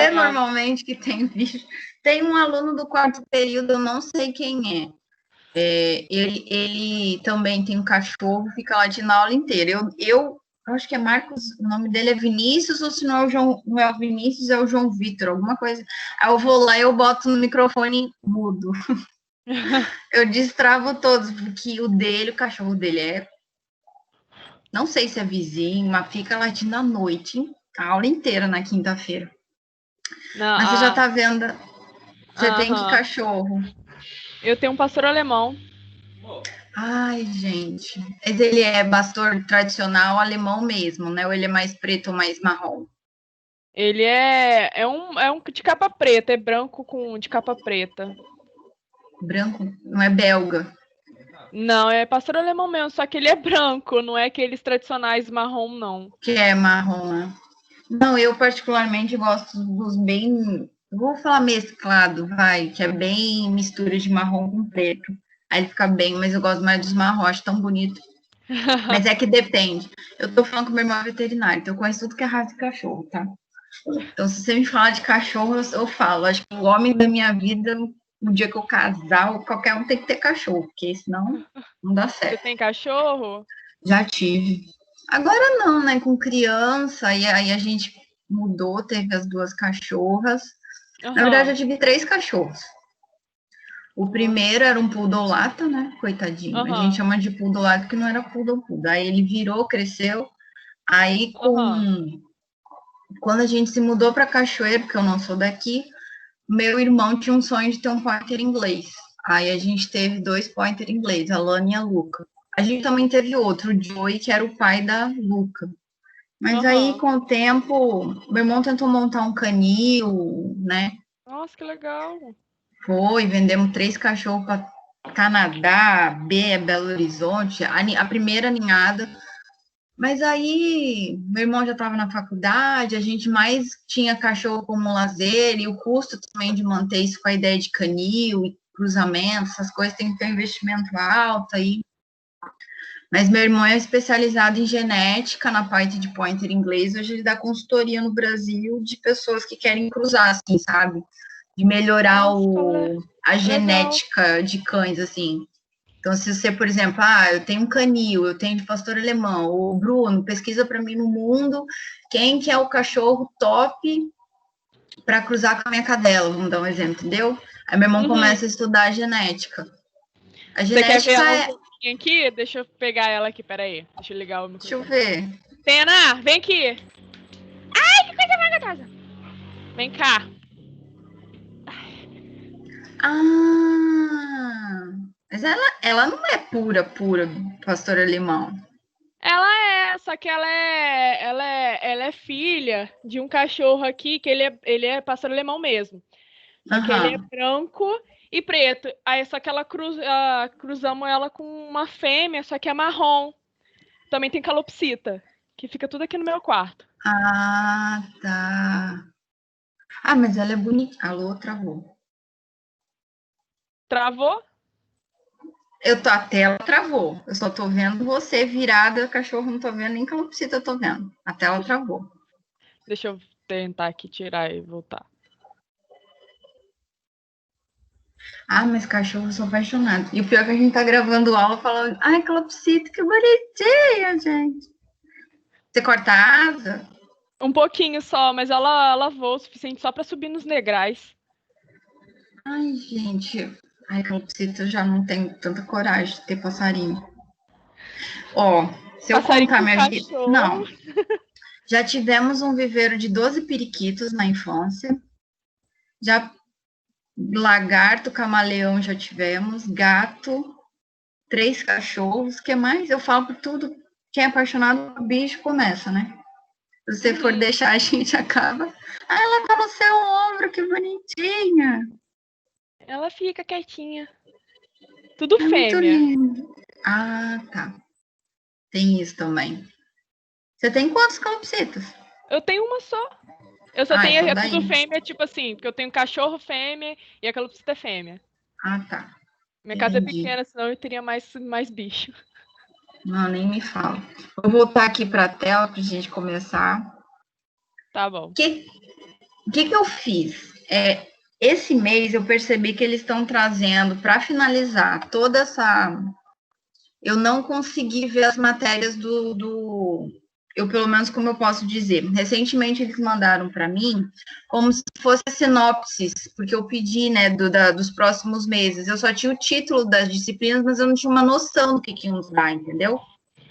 você normalmente que tem bicho. Tem um aluno do quarto período, eu não sei quem é. Ele também tem um cachorro, fica lá de na aula inteira. Eu acho que é Marcos, o nome dele é Vinícius, ou se não é o João, não é o Vinícius, é o João Vitor, alguma coisa. Aí eu vou lá e eu boto no microfone mudo. Eu destravo todos, porque o cachorro dele não sei se é vizinho, mas fica latindo à noite, hein? A aula inteira na quinta-feira. Mas você já tá vendo, você tem que cachorro? Eu tenho um pastor alemão. Ai, gente. Mas ele é pastor tradicional alemão mesmo, né? Ou ele é mais preto ou mais marrom? Ele é um de capa preta, é branco de capa preta. Branco? Não é belga? Não, é pastor alemão mesmo, só que ele é branco, não é aqueles tradicionais marrom, não. Que é marrom, né? Não, eu particularmente gosto dos bem. Vou falar mesclado, vai, que é bem mistura de marrom com preto. Aí ele fica bem, mas eu gosto mais dos marrom, acho tão bonito. Mas é que depende. Eu tô falando com meu irmão veterinário, então eu conheço tudo que é raça de cachorro, tá? Então, se você me falar de cachorro, eu falo. Acho que o homem da minha vida, no dia que eu casar, qualquer um tem que ter cachorro, porque senão não dá Você certo. tem cachorro? Já tive. Agora não, né? Com criança, e aí a gente mudou, teve as duas cachorras. Na verdade, eu tive três cachorros. O primeiro era um poodle lata, né? Coitadinho. A gente chama de poodle lata porque não era poodle. Aí ele virou, cresceu. Aí, quando a gente se mudou para Cachoeiro, que eu não sou daqui, meu irmão tinha um sonho de ter um pointer inglês. Aí a gente teve dois pointer inglês, a Lana e a Luca. A gente também teve outro, o Joey, que era o pai da Luca. Mas aí, com o tempo, meu irmão tentou montar um canil, né? Nossa, que legal. Foi, vendemos 3 cachorros para Canadá, Belo Horizonte, a primeira ninhada. Mas aí, meu irmão já estava na faculdade, a gente mais tinha cachorro como lazer, e o custo também de manter isso com a ideia de canil e cruzamento, essas coisas tem que ter um investimento alto aí. Mas meu irmão é especializado em genética na parte de pointer inglês, hoje ele dá consultoria no Brasil de pessoas que querem cruzar, assim, sabe? De melhorar a genética de cães, assim. Então, se você, por exemplo, eu tenho um canil, eu tenho de pastor alemão, o Bruno, pesquisa para mim no mundo quem que é o cachorro top para cruzar com a minha cadela, vamos dar um exemplo, entendeu? Aí meu irmão começa a estudar a genética. A Você quer ver genética ela um pouquinho aqui? Deixa eu pegar ela aqui, peraí. Deixa eu ligar o microfone. Deixa eu ver. Pena, vem aqui. Ai, que coisa mais gostosa. Vem cá. Mas ela não é pura pastor alemão. Ela é, só que ela é filha de um cachorro aqui, que ele é pastor alemão mesmo. Só que ele é branco e preto. Aí só que cruzamos ela com uma fêmea, só que é marrom. Também tem calopsita, que fica tudo aqui no meu quarto. Ah, tá. Mas ela é bonita. Alô, travou. Travou? A tela travou. Eu só tô vendo você virada, cachorro não tô vendo, nem calopsita eu tô vendo. A tela travou. Deixa eu tentar aqui tirar e voltar. Mas cachorro, eu sou apaixonada. E o pior é que a gente tá gravando aula falando, ai, calopsita, que bonitinha, gente. Você corta a asa? Um pouquinho só, mas ela voa o suficiente só pra subir nos negrais. Ai, gente. Ai, calopsita, eu já não tenho tanta coragem de ter passarinho. Se eu Passarinho contar com minha vida... cachorro. Não. Já tivemos um viveiro de 12 periquitos na infância. Já lagarto, camaleão já tivemos, gato, 3 cachorros, que mais? Eu falo por tudo. Quem é apaixonado por bicho começa, né? Se você for deixar, a gente acaba. Ela tá no seu ombro, que bonitinha. Ela fica quietinha. Tudo É muito fêmea. lindo. Tá. Tem isso também. Você tem quantos calopsitas? Eu tenho uma só. Eu só tenho, Então é daí. tudo fêmea, tipo assim, porque eu tenho cachorro fêmea e a calopsita é fêmea. Tá. Minha casa é Entendi. pequena, senão eu teria mais bicho. Não, nem me fala. Vou voltar aqui para a tela para a gente começar. Tá bom. O que eu fiz? Esse mês eu percebi que eles estão trazendo, para finalizar toda essa. Eu não consegui ver as matérias eu, pelo menos, como eu posso dizer. Recentemente eles mandaram para mim como se fosse sinopses, porque eu pedi, né, dos próximos meses. Eu só tinha o título das disciplinas, mas eu não tinha uma noção do que iam dar, entendeu?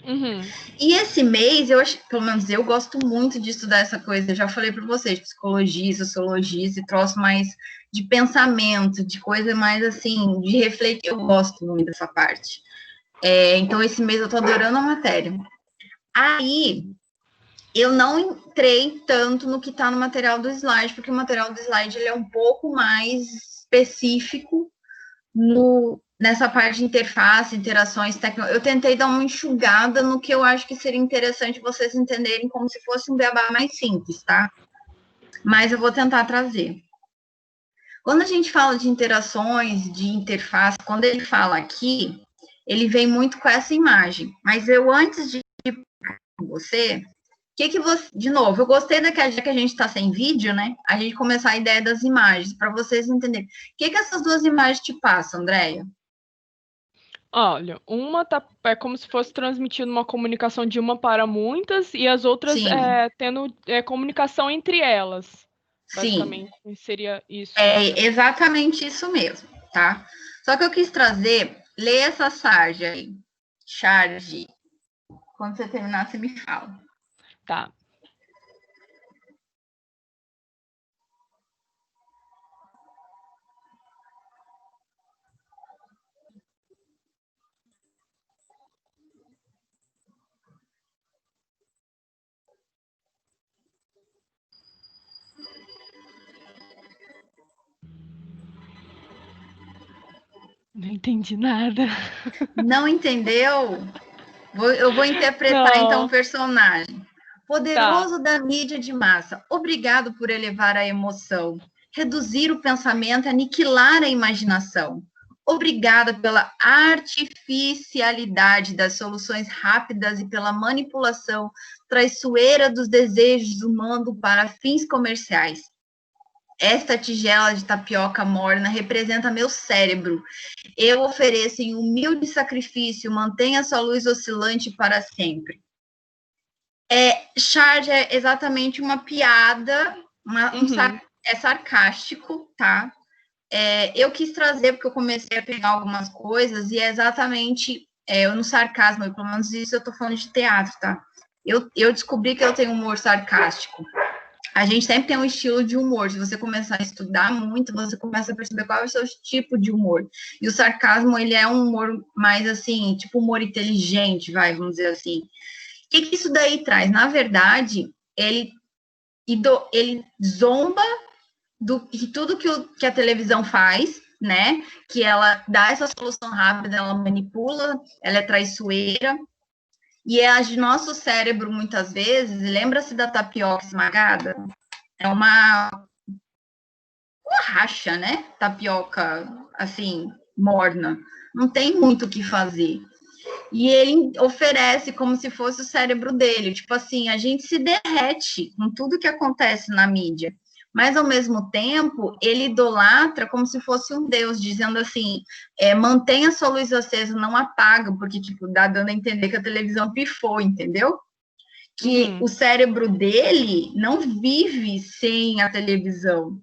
Uhum. E esse mês, pelo menos eu gosto muito de estudar essa coisa. Eu já falei para vocês, psicologia, sociologia, esse troço mais de pensamento, de coisa mais assim, de refletir. Eu gosto muito dessa parte. Então, esse mês eu tô adorando a matéria. Aí, eu não entrei tanto no que está no material do slide, porque o material do slide ele é um pouco mais específico nessa parte de interface, interações, eu tentei dar uma enxugada no que eu acho que seria interessante vocês entenderem como se fosse um beabá mais simples, tá? Mas eu vou tentar trazer. Quando a gente fala de interações, de interface, quando ele fala aqui, ele vem muito com essa imagem. Mas eu, antes de ir com você, de novo, eu gostei daquela, já que a gente está sem vídeo, né? A gente começar a ideia das imagens, para vocês entenderem. O que essas duas imagens te passam, Andréia? Olha, uma é como se fosse transmitindo uma comunicação de uma para muitas e as outras Sim, tendo comunicação entre elas. sim. Basicamente, seria isso. É exatamente isso mesmo, tá? Só que eu quis trazer, lê essa charge aí. Charge. Quando você terminar, você me fala. Tá. Não entendi nada. Não entendeu? Eu vou interpretar então o Não. personagem. Tá. Poderoso da mídia de massa, obrigado por elevar a emoção, reduzir o pensamento, aniquilar a imaginação. Obrigada pela artificialidade das soluções rápidas e pela manipulação traiçoeira dos desejos humanos para fins comerciais. Esta tigela de tapioca morna representa meu cérebro. Eu ofereço em humilde sacrifício, mantenha sua luz oscilante para sempre. Charge é exatamente uma piada, é sarcástico, tá? Eu quis trazer porque eu comecei a pegar algumas coisas e é exatamente no sarcasmo, pelo menos isso eu tô falando de teatro, tá? Eu descobri que eu tenho humor sarcástico. A gente sempre tem um estilo de humor. Se você começar a estudar muito, você começa a perceber qual é o seu tipo de humor. E o sarcasmo, ele é um humor mais assim, tipo humor inteligente, vamos dizer assim. O que isso daí traz? Na verdade, ele zomba de tudo que a televisão faz, né? Que ela dá essa solução rápida, ela manipula, ela é traiçoeira. E age nosso cérebro, muitas vezes, lembra-se da tapioca esmagada? É uma borracha, né? Tapioca, assim, morna. Não tem muito o que fazer. E ele oferece como se fosse o cérebro dele. Tipo assim, a gente se derrete com tudo que acontece na mídia. Mas, ao mesmo tempo, ele idolatra como se fosse um deus, dizendo assim, mantenha sua luz acesa, não apaga, porque, tipo, dá dando a entender que a televisão pifou, entendeu? Que o cérebro dele não vive sem a televisão.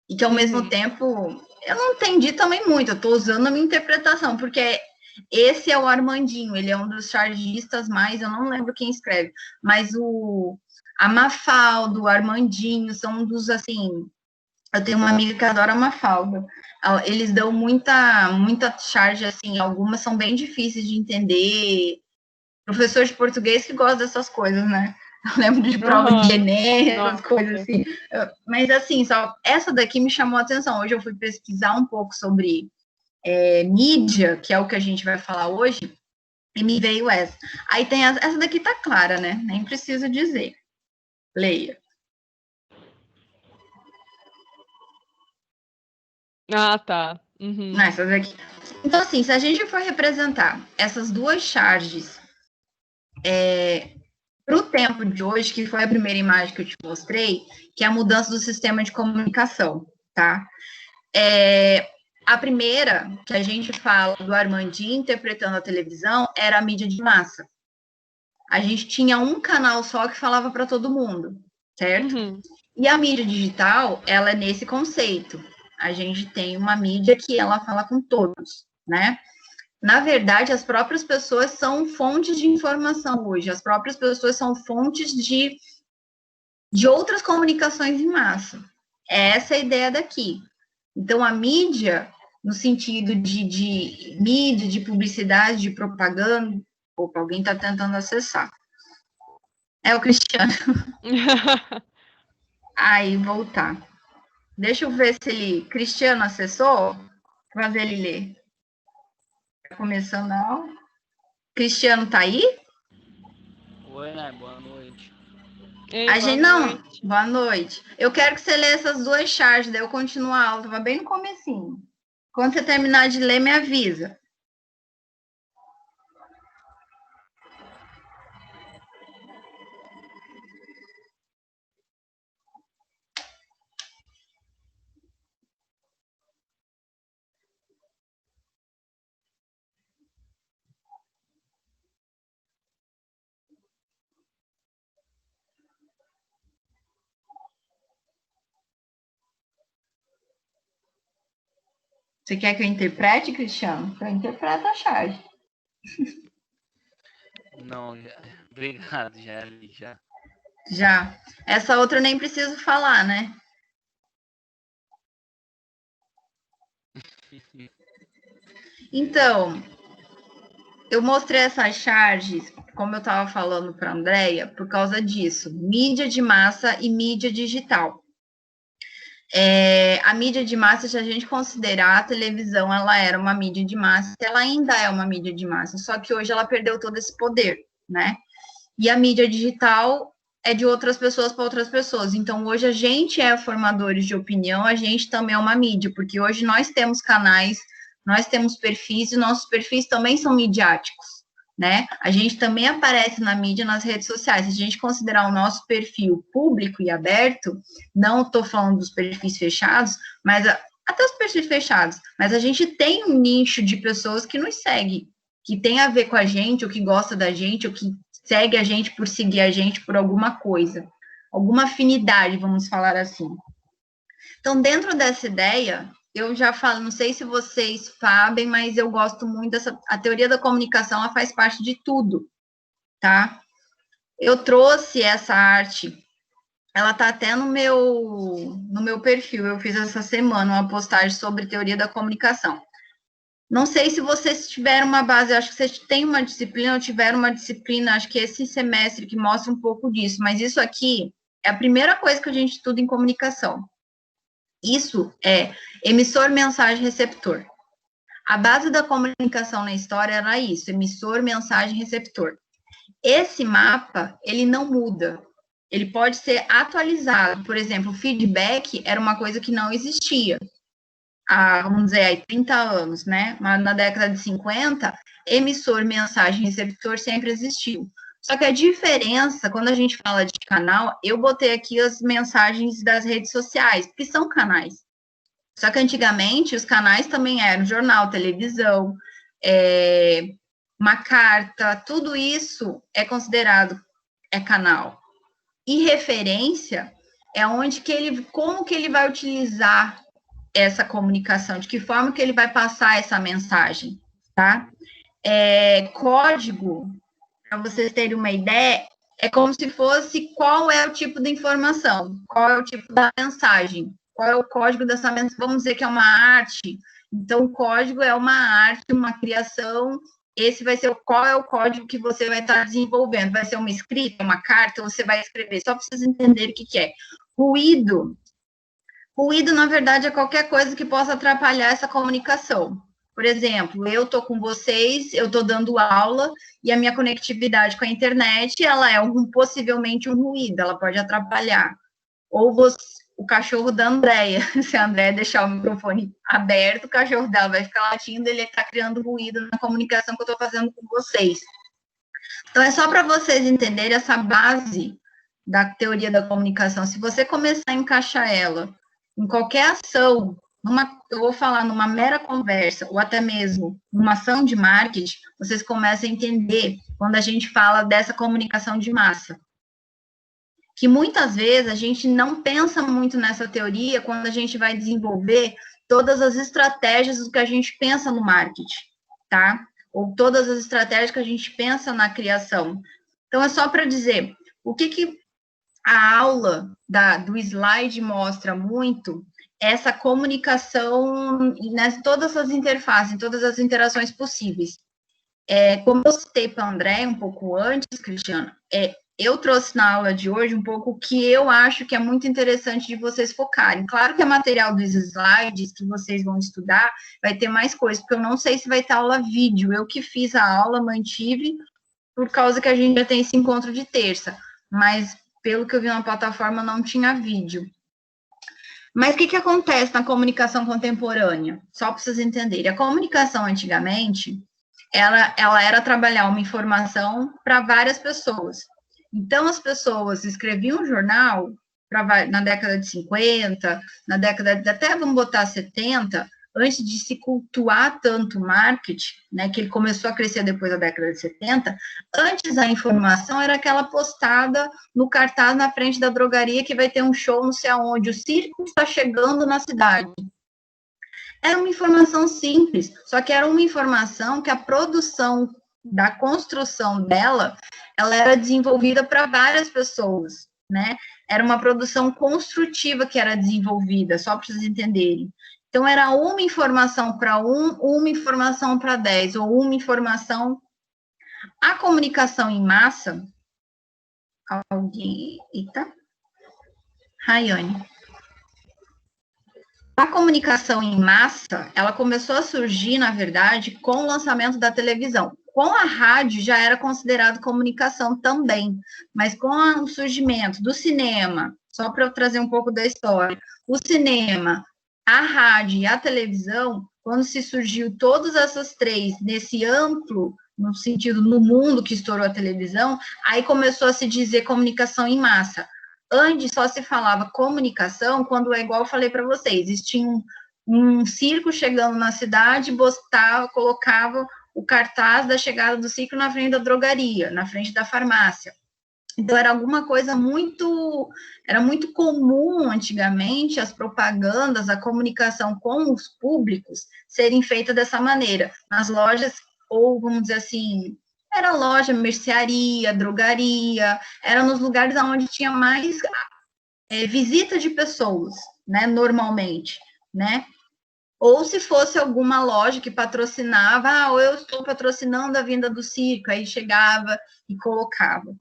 E que, ao mesmo tempo, eu não entendi também muito, eu estou usando a minha interpretação, porque esse é o Armandinho, ele é um dos chargistas mais, eu não lembro quem escreve, mas a Mafalda, o Armandinho, são um dos, assim, eu tenho uma amiga que adora a Mafalda, eles dão muita charge, assim, algumas são bem difíceis de entender, professor de português que gosta dessas coisas, né? Eu lembro de prova de Enem, essas coisas assim. Mas, assim, só essa daqui me chamou a atenção. Hoje eu fui pesquisar um pouco sobre mídia, que é o que a gente vai falar hoje, e me veio essa. Aí tem essa daqui tá clara, né? Nem preciso dizer. Leia. Ah, tá. Uhum. Essas daqui. Então, assim, se a gente for representar essas duas charges para o tempo de hoje, que foi a primeira imagem que eu te mostrei, que é a mudança do sistema de comunicação, tá? A primeira que a gente fala do Armandinho interpretando a televisão era a mídia de massa. A gente tinha um canal só que falava para todo mundo, certo? Uhum. E a mídia digital, ela é nesse conceito. A gente tem uma mídia que ela fala com todos, né? Na verdade, as próprias pessoas são fontes de informação hoje, as próprias pessoas são fontes de outras comunicações em massa. Essa é a ideia daqui. Então, a mídia, no sentido de mídia, de publicidade, de propaganda. Opa, alguém está tentando acessar. É o Cristiano. Aí, voltar. Deixa eu ver se ele... Cristiano acessou? Vou fazer ele ler. Tá começando a aula. Cristiano tá aí? Oi, né? Boa noite. Ei, A gente não. Boa noite. Eu quero que você lê essas duas charges, daí eu continuo a aula. Tava bem no comecinho. Quando você terminar de ler, me avisa. Você quer que eu interprete, Cristiano? Eu interpreto a charge. Não, já... obrigado, já li, já. Já. Essa outra eu nem preciso falar, né? Então, eu mostrei essas charges, como eu estava falando para a Andrea, por causa disso. Mídia de massa e mídia digital. A mídia de massa, se a gente considerar a televisão, ela era uma mídia de massa, ela ainda é uma mídia de massa, só que hoje ela perdeu todo esse poder, né? E a mídia digital é de outras pessoas para outras pessoas. Então, hoje a gente é formadores de opinião, a gente também é uma mídia, porque hoje nós temos canais, nós temos perfis, e nossos perfis também são midiáticos, né? A gente também aparece na mídia, nas redes sociais. Se a gente considerar o nosso perfil público e aberto, não estou falando dos perfis fechados, mas até os perfis fechados, mas a gente tem um nicho de pessoas que nos segue, que tem a ver com a gente, ou que gosta da gente, ou que segue a gente por seguir a gente por alguma coisa, alguma afinidade, vamos falar assim. Então, dentro dessa ideia, eu já falo, não sei se vocês sabem, mas eu gosto muito a teoria da comunicação, ela faz parte de tudo, tá? Eu trouxe essa arte, ela tá até no meu perfil, eu fiz essa semana uma postagem sobre teoria da comunicação. Não sei se vocês tiveram uma base, acho que vocês têm uma disciplina ou tiveram uma disciplina, acho que esse semestre que mostra um pouco disso, mas isso aqui é a primeira coisa que a gente estuda em comunicação. Isso é emissor, mensagem, receptor. A base da comunicação na história era isso, emissor, mensagem, receptor. Esse mapa, ele não muda, ele pode ser atualizado. Por exemplo, o feedback era uma coisa que não existia há, vamos dizer, aí 30 anos, né? Mas na década de 50, emissor, mensagem, receptor sempre existiu. Só que a diferença, quando a gente fala de canal, eu botei aqui as mensagens das redes sociais, que são canais. Só que antigamente os canais também eram jornal, televisão, uma carta, tudo isso é considerado canal. E referência é onde que ele, como que ele vai utilizar essa comunicação, de que forma que ele vai passar essa mensagem, tá? Código, para vocês terem uma ideia, é como se fosse qual é o tipo de informação, qual é o tipo da mensagem, qual é o código dessa mensagem, vamos dizer que é uma arte, então o código é uma arte, uma criação, esse vai ser qual é o código que você vai estar desenvolvendo, vai ser uma escrita, uma carta, você vai escrever, só para vocês entenderem o que é. Ruído, na verdade, é qualquer coisa que possa atrapalhar essa comunicação. Por exemplo, eu estou com vocês, eu estou dando aula, e a minha conectividade com a internet, ela é possivelmente um ruído, ela pode atrapalhar. Ou o cachorro da Andrea, se a Andrea deixar o microfone aberto, o cachorro dela vai ficar latindo, ele está criando ruído na comunicação que eu estou fazendo com vocês. Então, é só para vocês entenderem essa base da teoria da comunicação. Se você começar a encaixar ela em qualquer ação, eu vou falar numa mera conversa, ou até mesmo numa ação de marketing, vocês começam a entender quando a gente fala dessa comunicação de massa. Que muitas vezes a gente não pensa muito nessa teoria quando a gente vai desenvolver todas as estratégias do que a gente pensa no marketing, tá? Ou todas as estratégias que a gente pensa na criação. Então, é só para dizer, o que a aula do slide mostra muito essa comunicação em todas as interfaces, em todas as interações possíveis. Como eu citei para o André um pouco antes, Cristiano, eu trouxe na aula de hoje um pouco o que eu acho que é muito interessante de vocês focarem. Claro que é material dos slides que vocês vão estudar, vai ter mais coisas, porque eu não sei se vai ter aula vídeo. Eu que fiz a aula, mantive, por causa que a gente já tem esse encontro de terça. Mas, pelo que eu vi na plataforma, não tinha vídeo. Mas o que acontece na comunicação contemporânea? Só para vocês entenderem. A comunicação, antigamente, ela era trabalhar uma informação para várias pessoas. Então, as pessoas escreviam um jornal na década de 50, na década de, até vamos botar 70, antes de se cultuar tanto o marketing, né, que ele começou a crescer depois da década de 70, antes a informação era aquela postada no cartaz na frente da drogaria que vai ter um show não sei aonde, o circo está chegando na cidade. Era uma informação simples, só que era uma informação que a produção da construção dela, ela era desenvolvida para várias pessoas, né? Era uma produção construtiva que era desenvolvida, só para vocês entenderem. Então, era uma informação para uma informação para 10, ou uma informação... A comunicação em massa... Eita. Rayane. A comunicação em massa, ela começou a surgir, na verdade, com o lançamento da televisão. Com a rádio já era considerado comunicação também, mas com o surgimento do cinema, só para eu trazer um pouco da história, o cinema, a rádio e a televisão, quando se surgiu todas essas três nesse amplo, no sentido no mundo que estourou a televisão, aí começou a se dizer comunicação em massa. Antes só se falava comunicação quando é igual eu falei para vocês, existia um circo chegando na cidade, colocava o cartaz da chegada do circo na frente da drogaria, na frente da farmácia. Então, era alguma coisa era muito comum antigamente as propagandas, a comunicação com os públicos serem feitas dessa maneira, nas lojas, ou vamos dizer assim, era loja, mercearia, drogaria, era nos lugares onde tinha mais visita de pessoas, né, normalmente, né? Ou se fosse alguma loja que patrocinava, ou eu estou patrocinando a vinda do circo, aí chegava e colocava.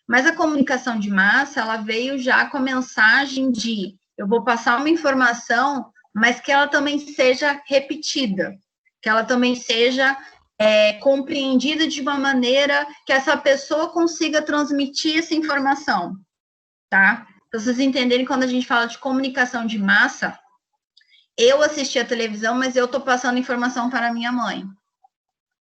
Mas a comunicação de massa, ela veio já com a mensagem de, eu vou passar uma informação, mas que ela também seja repetida, que ela também seja compreendida de uma maneira que essa pessoa consiga transmitir essa informação, tá? Pra vocês entenderem, quando a gente fala de comunicação de massa, eu assisti a televisão, mas eu estou passando informação para minha mãe.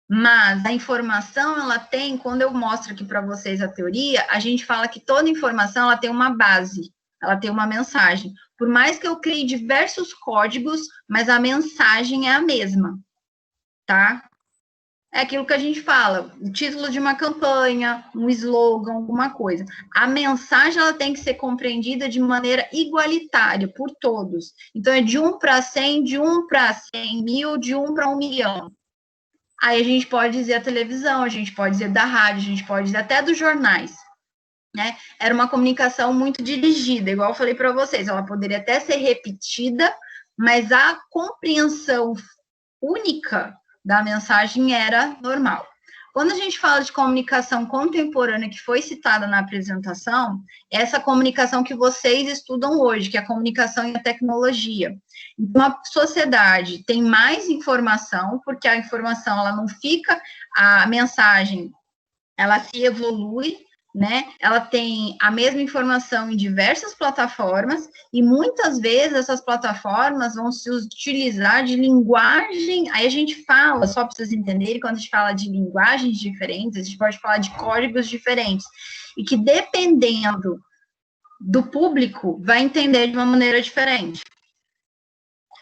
Mas a informação, ela tem, quando eu mostro aqui para vocês a teoria, a gente fala que toda informação, ela tem uma base, ela tem uma mensagem. Por mais que eu crie diversos códigos, mas a mensagem é a mesma, tá? É aquilo que a gente fala, o título de uma campanha, um slogan, alguma coisa. A mensagem, ela tem que ser compreendida de maneira igualitária por todos. Então, é de 1 para 100, de 1 para 100 mil, de 1 para 1 milhão. Aí a gente pode dizer a televisão, a gente pode dizer da rádio, a gente pode dizer até dos jornais, né? Era uma comunicação muito dirigida, igual eu falei para vocês, ela poderia até ser repetida, mas a compreensão única da mensagem era normal. Quando a gente fala de comunicação contemporânea, que foi citada na apresentação, essa comunicação que vocês estudam hoje, que é a comunicação e a tecnologia. Então, a sociedade tem mais informação, porque a informação, ela não fica, a mensagem, ela se evolui, né? Ela tem a mesma informação em diversas plataformas e muitas vezes essas plataformas vão se utilizar de linguagem. Aí a gente fala, só para vocês entenderem, quando a gente fala de linguagens diferentes, a gente pode falar de códigos diferentes e que dependendo do público vai entender de uma maneira diferente.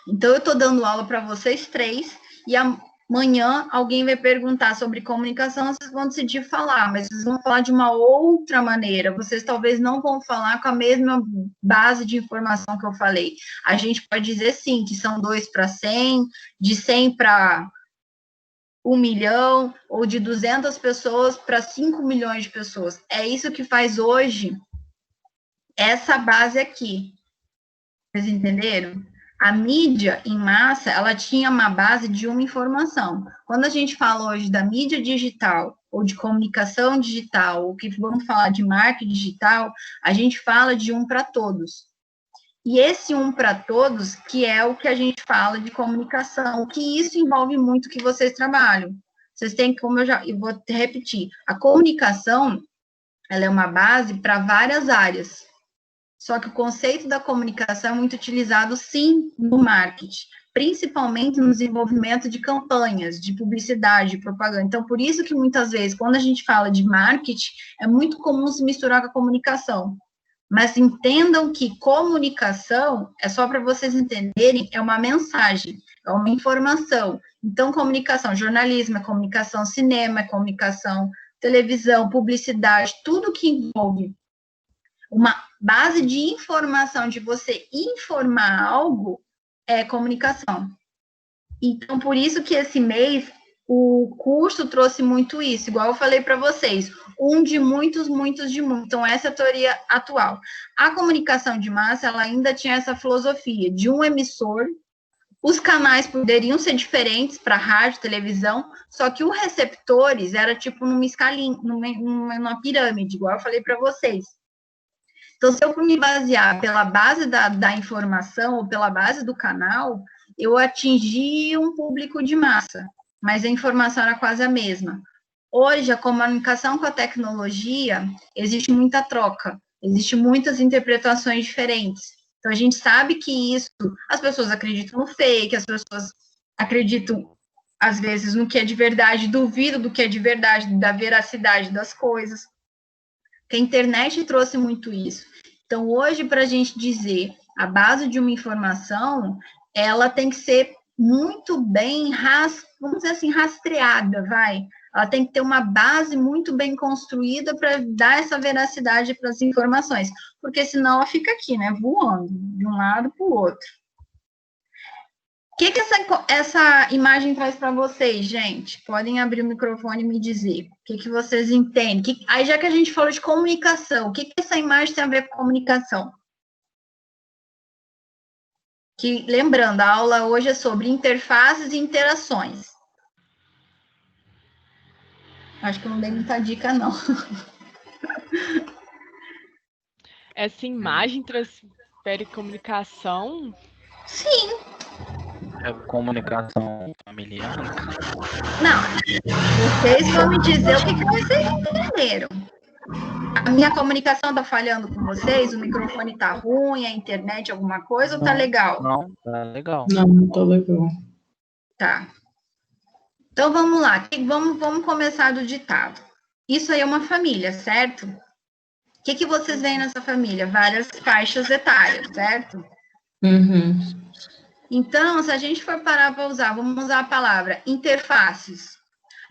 Então eu estou dando aula para vocês três e amanhã alguém vai perguntar sobre comunicação, vocês vão decidir falar, mas vocês vão falar de uma outra maneira. Vocês talvez não vão falar com a mesma base de informação que eu falei. A gente pode dizer, sim, que são 2 para 100, de 100 para 1 milhão, ou de 200 pessoas para 5 milhões de pessoas. É isso que faz hoje essa base aqui. Vocês entenderam? A mídia em massa, ela tinha uma base de uma informação. Quando a gente fala hoje da mídia digital, ou de comunicação digital, ou que vamos falar de marketing digital, a gente fala de um para todos. E esse um para todos, que é o que a gente fala de comunicação, que isso envolve muito o que vocês trabalham. Vocês têm, como eu vou repetir, a comunicação, ela é uma base para várias áreas. Só que o conceito da comunicação é muito utilizado, sim, no marketing, principalmente no desenvolvimento de campanhas, de publicidade, de propaganda. Então, por isso que muitas vezes, quando a gente fala de marketing, é muito comum se misturar com a comunicação. Mas entendam que comunicação, é só para vocês entenderem, é uma mensagem, é uma informação. Então, comunicação, jornalismo, é comunicação, cinema, é comunicação, televisão, publicidade, tudo que envolve uma base de informação, de você informar algo, é comunicação. Então, por isso que esse mês, o curso trouxe muito isso, igual eu falei para vocês, um de muitos, muitos de muitos. Então, essa é a teoria atual. A comunicação de massa, ela ainda tinha essa filosofia de um emissor, os canais poderiam ser diferentes para rádio, televisão, só que os receptores era tipo numa escalinha, numa pirâmide, igual eu falei para vocês. Então, se eu me basear pela base da informação ou pela base do canal, eu atingi um público de massa, mas a informação era quase a mesma. Hoje, a comunicação com a tecnologia, existe muita troca, existem muitas interpretações diferentes. Então, a gente sabe que isso, as pessoas acreditam no fake, as pessoas acreditam, às vezes, no que é de verdade, duvidam do que é de verdade, da veracidade das coisas. Que a internet trouxe muito isso. Então, hoje, para a gente dizer a base de uma informação, ela tem que ser muito bem, vamos dizer assim, rastreada, vai. Ela tem que ter uma base muito bem construída para dar essa veracidade para as informações, porque senão ela fica aqui, né, voando de um lado para o outro. O que essa imagem traz para vocês, gente? Podem abrir o microfone e me dizer. O que vocês entendem? Aí, já que a gente falou de comunicação, o que essa imagem tem a ver com comunicação? Lembrando, a aula hoje é sobre interfaces e interações. Acho que eu não dei muita dica, não. Essa imagem transfere comunicação? Sim. É comunicação familiar? Não. Vocês vão me dizer o que vocês entenderam. A minha comunicação tá falhando com vocês? O microfone tá ruim, a internet, alguma coisa, ou tá legal? Não, tá legal. Não tá legal. Tá. Então, vamos lá. Vamos começar do ditado. Isso aí é uma família, certo? O que vocês veem nessa família? Várias faixas etárias, certo? Uhum. Então, se a gente for parar para usar, vamos usar a palavra interfaces.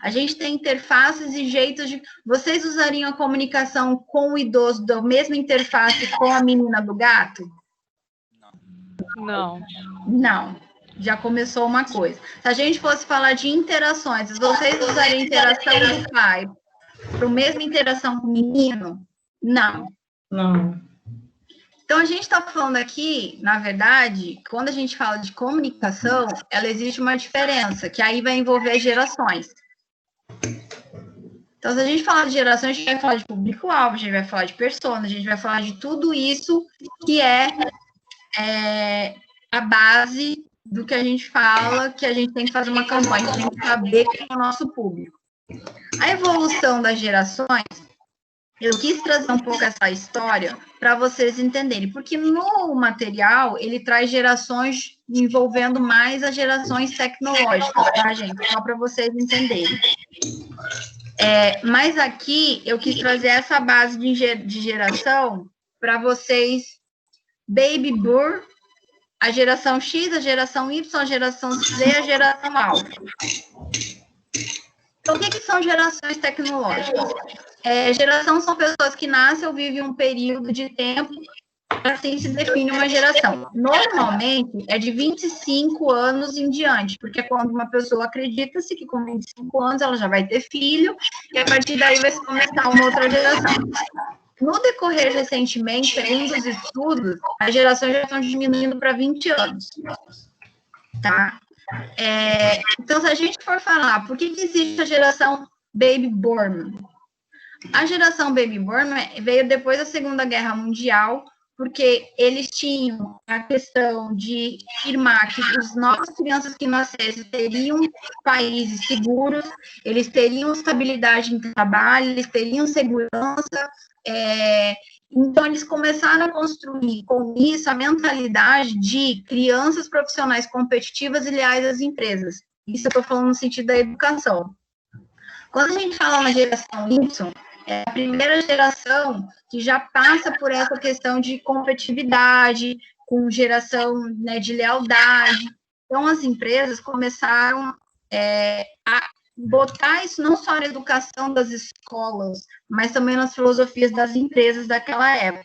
A gente tem interfaces e jeitos de... Vocês usariam a comunicação com o idoso da mesma interface com a menina do gato? Não. Não. Já começou uma coisa. Se a gente fosse falar de interações, vocês usariam a interação do pai para a mesma interação com o menino? Não. Não. Então, a gente está falando aqui, na verdade, quando a gente fala de comunicação, ela existe uma diferença, que aí vai envolver gerações. Então, se a gente falar de gerações, a gente vai falar de público-alvo, a gente vai falar de persona, a gente vai falar de tudo isso que é a base do que a gente fala, que a gente tem que fazer uma campanha, a gente tem que saber quem é o nosso público. A evolução das gerações Eu quis trazer um pouco essa história para vocês entenderem, porque no material ele traz gerações envolvendo mais as gerações tecnológicas, tá, gente? Só para vocês entenderem. Mas aqui eu quis trazer essa base de geração para vocês, Baby Boom, a geração X, a geração Y, a geração Z, a geração Alpha. Então, o que são gerações tecnológicas? Geração são pessoas que nascem ou vivem um período de tempo, assim se define uma geração. Normalmente, é de 25 anos em diante, porque é quando uma pessoa acredita-se que com 25 anos ela já vai ter filho, e a partir daí vai se começar uma outra geração. No decorrer recentemente, em um dos estudos, as gerações já estão diminuindo para 20 anos. Tá? Então, se a gente for falar, por que existe a geração Baby Boom? A geração Baby Boom veio depois da Segunda Guerra Mundial, porque eles tinham a questão de afirmar que as novas crianças que nascessem teriam países seguros, eles teriam estabilidade em trabalho, eles teriam segurança. Então, eles começaram a construir com isso a mentalidade de crianças profissionais competitivas e leais às empresas. Isso eu estou falando no sentido da educação. Quando a gente fala na geração Y, é a primeira geração que já passa por essa questão de competitividade, com geração, né, de lealdade. Então, as empresas começaram a botar isso não só na educação das escolas, mas também nas filosofias das empresas daquela época.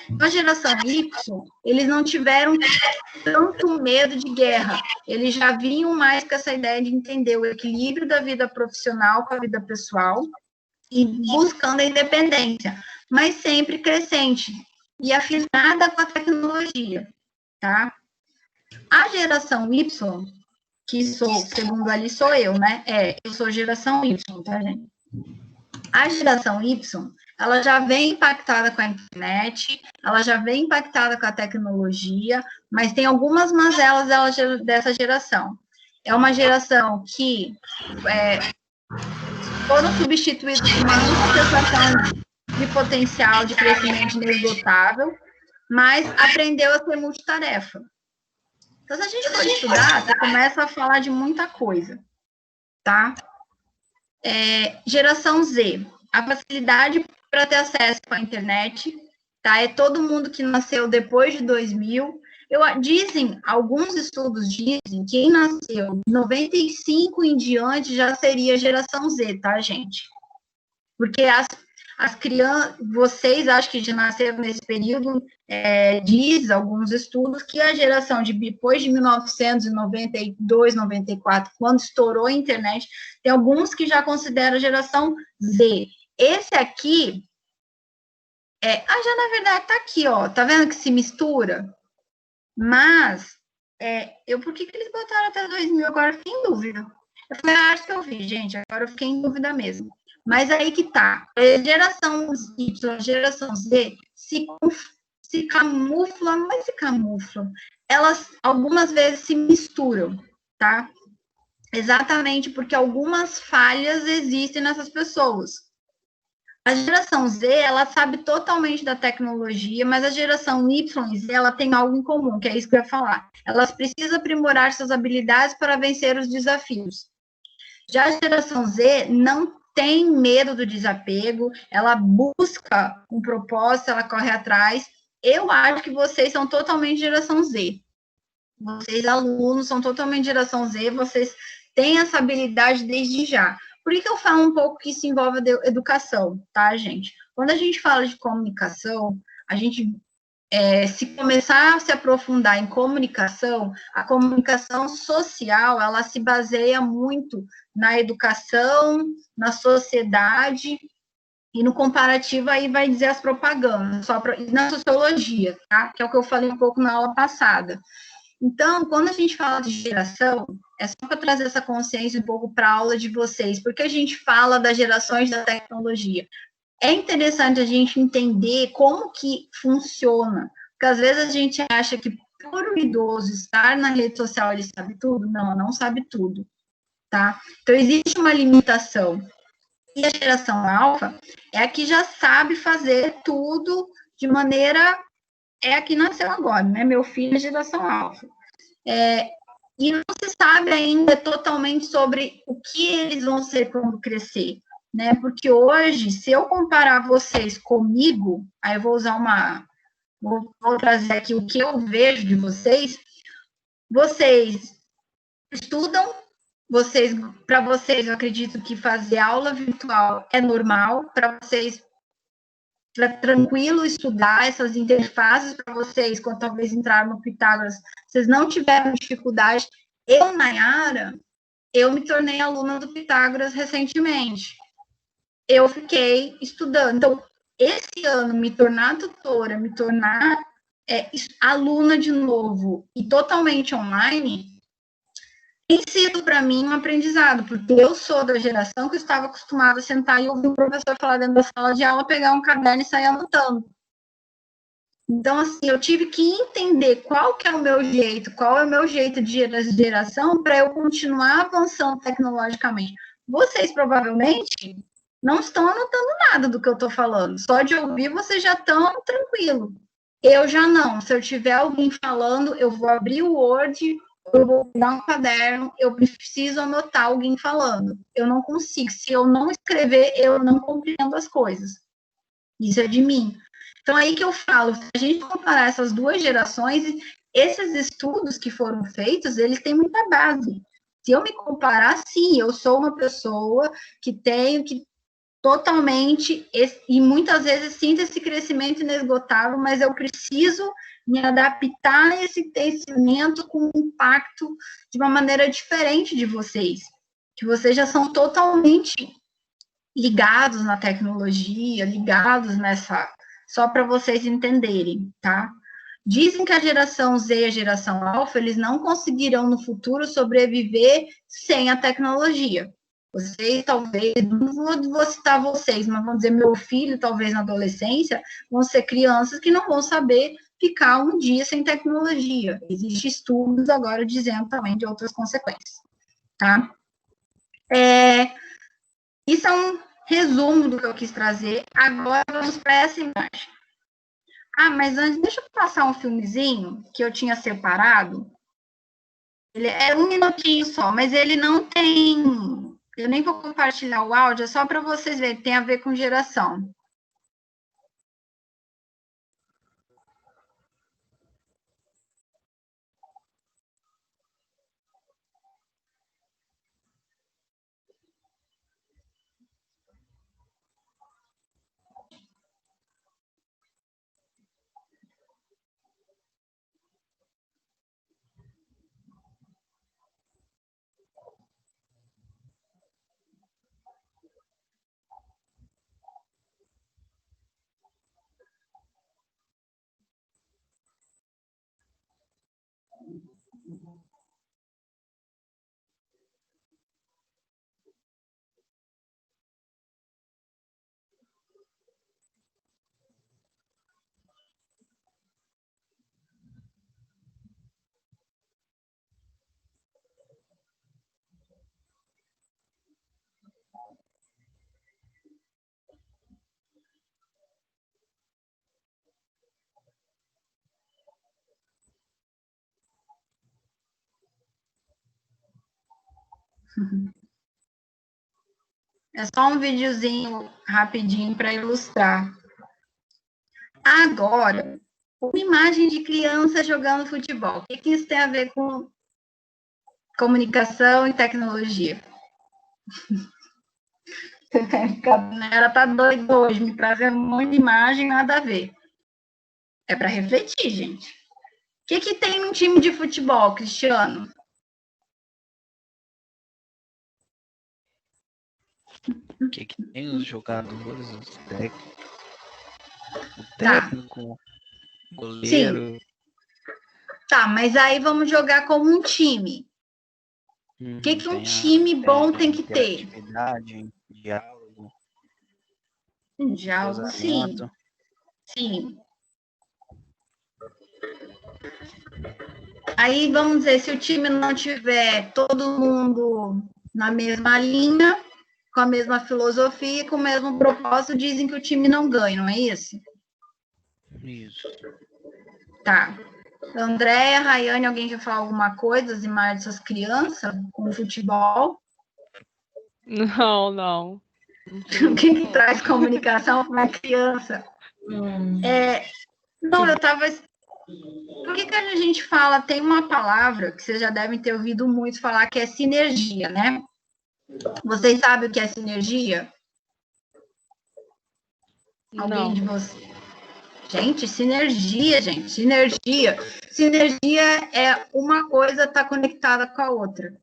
Na geração Y, eles não tiveram tanto medo de guerra, eles já vinham mais com essa ideia de entender o equilíbrio da vida profissional com a vida pessoal e buscando a independência, mas sempre crescente e afinada com a tecnologia, tá? A geração Y, que segundo ali sou eu, né? Eu sou geração Y, tá, gente? A geração Y, ela já vem impactada com a internet, ela já vem impactada com a tecnologia, mas tem algumas mazelas dessa geração. É uma geração que foram substituídos por uma manifestação de potencial de crescimento inesgotável, mas aprendeu a ser multitarefa. Então, se a gente for estudar, você começa a falar de muita coisa, tá? Geração Z, a facilidade para ter acesso à internet, tá? É todo mundo que nasceu depois de 2000. Alguns estudos dizem que quem nasceu de 95 em diante já seria geração Z, tá, gente? Porque as crianças, vocês acho que já nasceram nesse período, diz alguns estudos que a geração depois de 1992, 94, quando estourou a internet, tem alguns que já consideram a geração Z. Esse aqui, já na verdade tá aqui, ó, tá vendo que se mistura? Mas, por que eles botaram até 2000? Agora eu fiquei em dúvida. Eu falei, acho que eu vi, gente, agora eu fiquei em dúvida mesmo. Mas aí que tá, a geração Y, a geração Z, se camuflam, não se camuflam, elas algumas vezes se misturam, tá? Exatamente porque algumas falhas existem nessas pessoas. A geração Z, ela sabe totalmente da tecnologia, mas a geração Y e Z, ela tem algo em comum, que é isso que eu ia falar. Elas precisam aprimorar suas habilidades para vencer os desafios. Já a geração Z não tem medo do desapego, ela busca um propósito, ela corre atrás. Eu acho que vocês são totalmente geração Z. Vocês, alunos, são totalmente geração Z, vocês têm essa habilidade desde já. Por que eu falo um pouco que isso envolve a educação, tá, gente? Quando a gente fala de comunicação, a gente, se começar a se aprofundar em comunicação, a comunicação social, ela se baseia muito na educação, na sociedade, e no comparativo aí vai dizer as propagandas, na sociologia, tá? Que é o que eu falei um pouco na aula passada. Então, quando a gente fala de geração, é só para trazer essa consciência um pouco para a aula de vocês, porque a gente fala das gerações da tecnologia. É interessante a gente entender como que funciona, porque às vezes a gente acha que por o idoso estar na rede social ele sabe tudo. Não sabe tudo, tá? Então, existe uma limitação. E a geração alfa é a que já sabe fazer tudo de maneira... É a que nasceu agora, né? Meu filho é geração alfa. E não se sabe ainda totalmente sobre o que eles vão ser quando crescer, né? Porque hoje, se eu comparar vocês comigo, aí eu vou usar vou trazer aqui o que eu vejo de vocês. Vocês estudam, para vocês, eu acredito que fazer aula virtual é normal, para vocês tranquilo estudar essas interfaces para vocês, quando talvez entraram no Pitágoras, vocês não tiveram dificuldade. Eu, Nayara, eu me tornei aluna do Pitágoras recentemente. Eu fiquei estudando. Então, esse ano, me tornar tutora, me tornar aluna de novo e totalmente online, tem sido para mim um aprendizado, porque eu sou da geração que estava acostumada a sentar e ouvir o professor falar dentro da sala de aula, pegar um caderno e sair anotando. Então, assim, eu tive que entender qual que é o meu jeito, qual é o meu jeito de geração para eu continuar avançando tecnologicamente. Vocês provavelmente não estão anotando nada do que eu estou falando. Só de ouvir, vocês já estão tranquilo. Eu já não. Se eu tiver alguém falando, eu vou abrir o Word, eu vou dar um caderno, eu preciso anotar alguém falando. Eu não consigo. Se eu não escrever, eu não compreendo as coisas. Isso é de mim. Então, aí que eu falo, se a gente comparar essas duas gerações, esses estudos que foram feitos, eles têm muita base. Se eu me comparar, sim, eu sou uma pessoa que tenho que totalmente, e muitas vezes sinto esse crescimento inesgotável, mas eu preciso me adaptar a esse crescimento com um impacto de uma maneira diferente de vocês, que vocês já são totalmente ligados na tecnologia, ligados nessa... Só para vocês entenderem, tá? Dizem que a geração Z e a geração Alfa, eles não conseguirão no futuro sobreviver sem a tecnologia. Vocês, talvez, não vou citar vocês, mas vamos dizer, meu filho, talvez na adolescência, vão ser crianças que não vão saber ficar um dia sem tecnologia. Existem estudos agora dizendo também de outras consequências, tá? Isso é um resumo do que eu quis trazer. Agora vamos para essa imagem. Ah, mas antes, deixa eu passar um filmezinho que eu tinha separado. Ele é um minutinho só, mas ele não tem... Eu nem vou compartilhar o áudio, é só para vocês verem, tem a ver com geração. É só um videozinho rapidinho para ilustrar. Agora, uma imagem de criança jogando futebol. O que isso tem a ver com comunicação e tecnologia? Ela tá doida hoje, me trazendo um monte de imagem, nada a ver. É para refletir, gente. O que tem num time de futebol, Cristiano? O que tem os jogadores, os técnicos, o técnico, o goleiro. Sim. Tá, mas aí vamos jogar como um time. O que um time bom tem que ter? Diálogo. Diálogo, sim. Sim. Aí, vamos dizer, se o time não tiver todo mundo na mesma linha, com a mesma filosofia, com o mesmo propósito, dizem que o time não ganha, não é isso? Isso. Tá. Andréia, Rayane, alguém quer falar alguma coisa das imagens dessas crianças com o futebol? Não, não. Quem que traz comunicação para uma criança? Não, eu estava... Por que a gente fala, tem uma palavra que vocês já devem ter ouvido muito falar, que é sinergia, né? Vocês sabem o que é sinergia? Alguém de Não. vocês? Gente, sinergia, gente, sinergia. Sinergia é uma coisa tá conectada com a outra.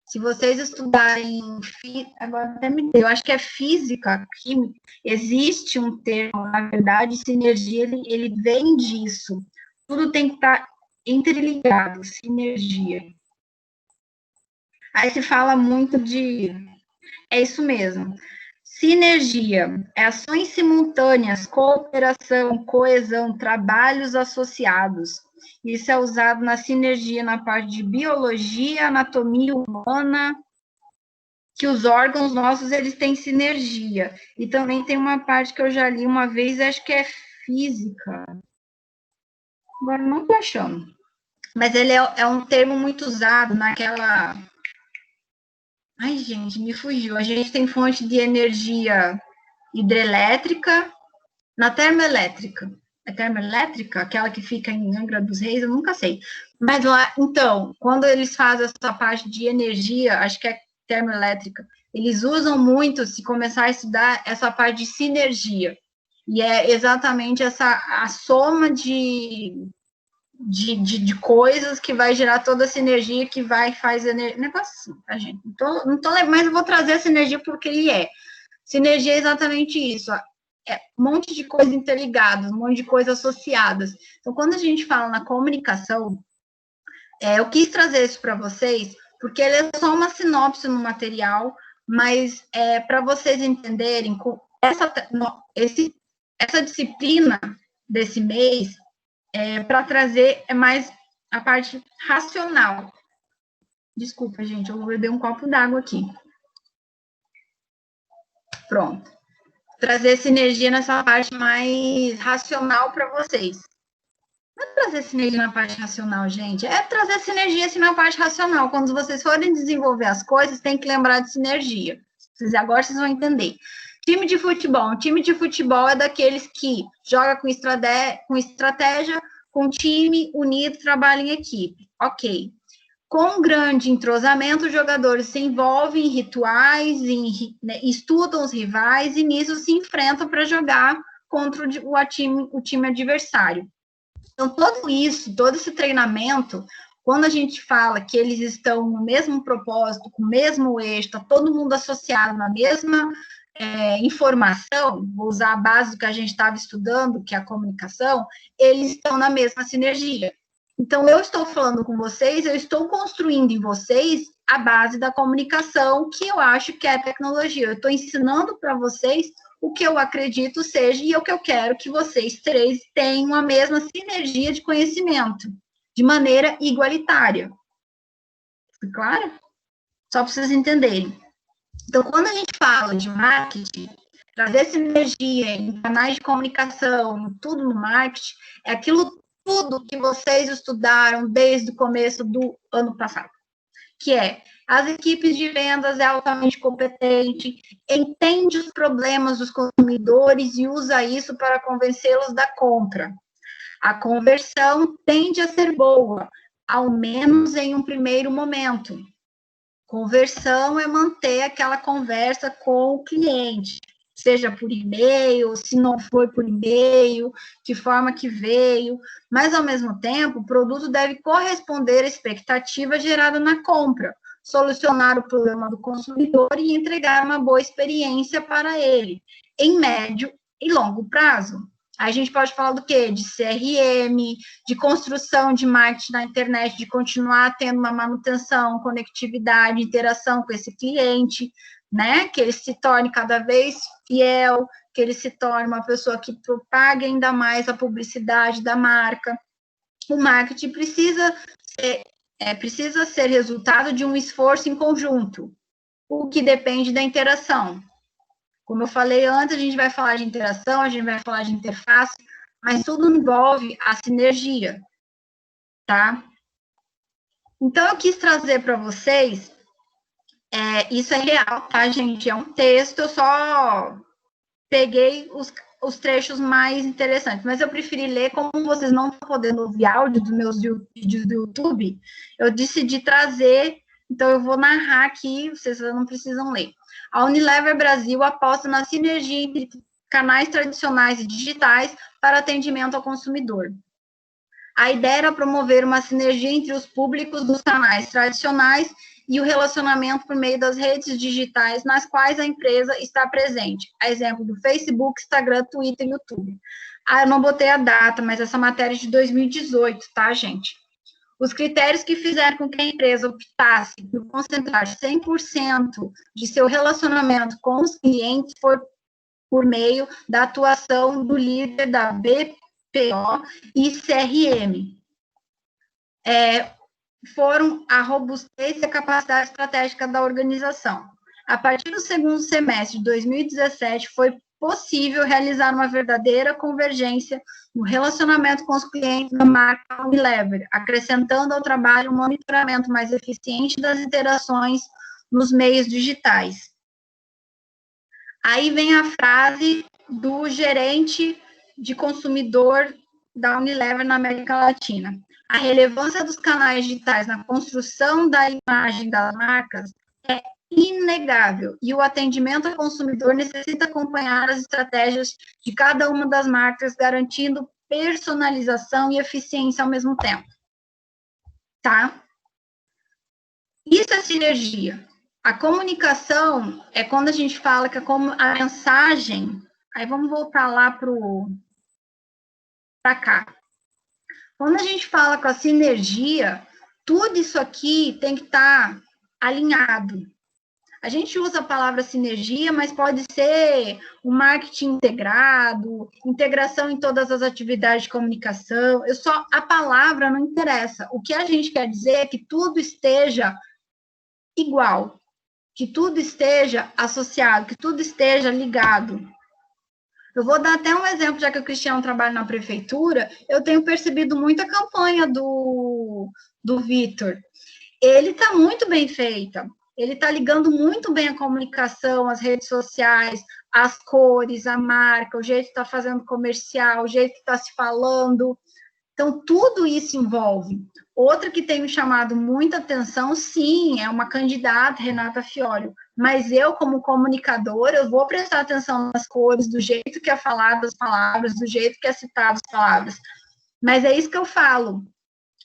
Se vocês estudarem, agora até me deu, eu acho que é física, química, existe um termo, na verdade, sinergia, ele vem disso. Tudo tem que estar interligado, sinergia. Aí se fala muito de... É isso mesmo. Sinergia é ações simultâneas, cooperação, coesão, trabalhos associados. Isso é usado na sinergia na parte de biologia, anatomia humana, que os órgãos nossos, eles têm sinergia. E também tem uma parte que eu já li uma vez, acho que é física. Agora não estou achando. Mas ele é um termo muito usado naquela... Ai, gente, me fugiu. A gente tem fonte de energia hidrelétrica, na termoelétrica. É termoelétrica? Aquela que fica em Angra dos Reis? Eu nunca sei. Mas lá, então, quando eles fazem essa parte de energia, acho que é termoelétrica, eles usam muito, se começar a estudar, essa parte de sinergia. E é exatamente a soma de coisas que vai gerar toda essa energia que vai fazer negócio assim, tá, gente? Não tô lembrando, mas eu vou trazer essa energia porque ele é. Sinergia é exatamente isso, é um monte de coisas interligadas, um monte de coisas associadas. Então, quando a gente fala na comunicação, eu quis trazer isso para vocês, porque ele é só uma sinopse no material, mas para vocês entenderem, essa disciplina desse mês, para trazer mais a parte racional. Desculpa, gente, eu vou beber um copo d'água aqui. Pronto. Trazer essa energia nessa parte mais racional para vocês. Não é trazer sinergia na parte racional, gente. É trazer sinergia assim, na parte racional. Quando vocês forem desenvolver as coisas, tem que lembrar de sinergia. Agora vocês vão entender. Time de futebol. Um time de futebol é daqueles que joga com estratégia, com time unido, trabalha em equipe. Ok. Com grande entrosamento, os jogadores se envolvem em rituais, estudam os rivais e nisso se enfrentam para jogar contra o time adversário. Então, todo esse treinamento, quando a gente fala que eles estão no mesmo propósito, com o mesmo eixo, está todo mundo associado na mesma informação, vou usar a base do que a gente estava estudando, que é a comunicação, eles estão na mesma sinergia. Então, eu estou falando com vocês, eu estou construindo em vocês a base da comunicação, que eu acho que é tecnologia. Eu estou ensinando para vocês o que eu acredito seja e o que eu quero que vocês três tenham a mesma sinergia de conhecimento, de maneira igualitária. Foi claro? Só para vocês entenderem. Então, quando a gente fala de marketing, trazer sinergia em canais de comunicação, tudo no marketing, é aquilo tudo que vocês estudaram desde o começo do ano passado, que é as equipes de vendas é altamente competente, entende os problemas dos consumidores e usa isso para convencê-los da compra. A conversão tende a ser boa, ao menos em um primeiro momento. Conversão é manter aquela conversa com o cliente, seja por e-mail, se não for por e-mail, de forma que veio, mas, ao mesmo tempo, o produto deve corresponder à expectativa gerada na compra, solucionar o problema do consumidor e entregar uma boa experiência para ele, em médio e longo prazo. A gente pode falar do quê? De CRM, de construção de marketing na internet, de continuar tendo uma manutenção, conectividade, interação com esse cliente, né? Que ele se torne cada vez fiel, que ele se torne uma pessoa que propague ainda mais a publicidade da marca. O marketing precisa ser resultado de um esforço em conjunto. o que depende da interação. Como eu falei antes, a gente vai falar de interação, a gente vai falar de interface, mas tudo envolve a sinergia, tá? Então, eu quis trazer para vocês, isso é real, tá, gente? É um texto, eu só peguei os trechos mais interessantes, mas eu preferi ler, como vocês não estão podendo ouvir áudio dos meus vídeos do YouTube, eu decidi trazer, então eu vou narrar aqui, vocês não precisam ler. A Unilever Brasil aposta na sinergia entre canais tradicionais e digitais para atendimento ao consumidor. A ideia era promover uma sinergia entre os públicos dos canais tradicionais e o relacionamento por meio das redes digitais nas quais a empresa está presente. A exemplo do Facebook, Instagram, Twitter e YouTube. Eu não botei a data, mas essa matéria é de 2018, tá, gente? Os critérios que fizeram com que a empresa optasse por concentrar 100% de seu relacionamento com os clientes foi por meio da atuação do líder da BPO e CRM. Foram a robustez e a capacidade estratégica da organização. A partir do segundo semestre de 2017, foi possível realizar uma verdadeira convergência no relacionamento com os clientes da marca Unilever, acrescentando ao trabalho um monitoramento mais eficiente das interações nos meios digitais. Aí vem a frase do gerente de consumidor da Unilever na América Latina. A relevância dos canais digitais na construção da imagem das marcas é inegável, e o atendimento ao consumidor necessita acompanhar as estratégias de cada uma das marcas, garantindo personalização e eficiência ao mesmo tempo. Tá? Isso é sinergia. A comunicação é quando a gente fala que a mensagem... Aí vamos voltar lá para cá. Quando a gente fala com a sinergia, tudo isso aqui tem que estar alinhado. A gente usa a palavra sinergia, mas pode ser um marketing integrado, integração em todas as atividades de comunicação. A palavra não interessa. O que a gente quer dizer é que tudo esteja igual, que tudo esteja associado, que tudo esteja ligado. Eu vou dar até um exemplo, já que o Cristiano trabalha na prefeitura, eu tenho percebido muito a campanha do Vitor. Ele está muito bem feita. Ele está ligando muito bem a comunicação, as redes sociais, as cores, a marca, o jeito que está fazendo comercial, o jeito que está se falando. Então, tudo isso envolve. Outra que tem me chamado muita atenção, sim, é uma candidata, Renata Fiório, mas eu, como comunicadora, eu vou prestar atenção nas cores, do jeito que é falado as palavras, do jeito que é citado as palavras. Mas é isso que eu falo.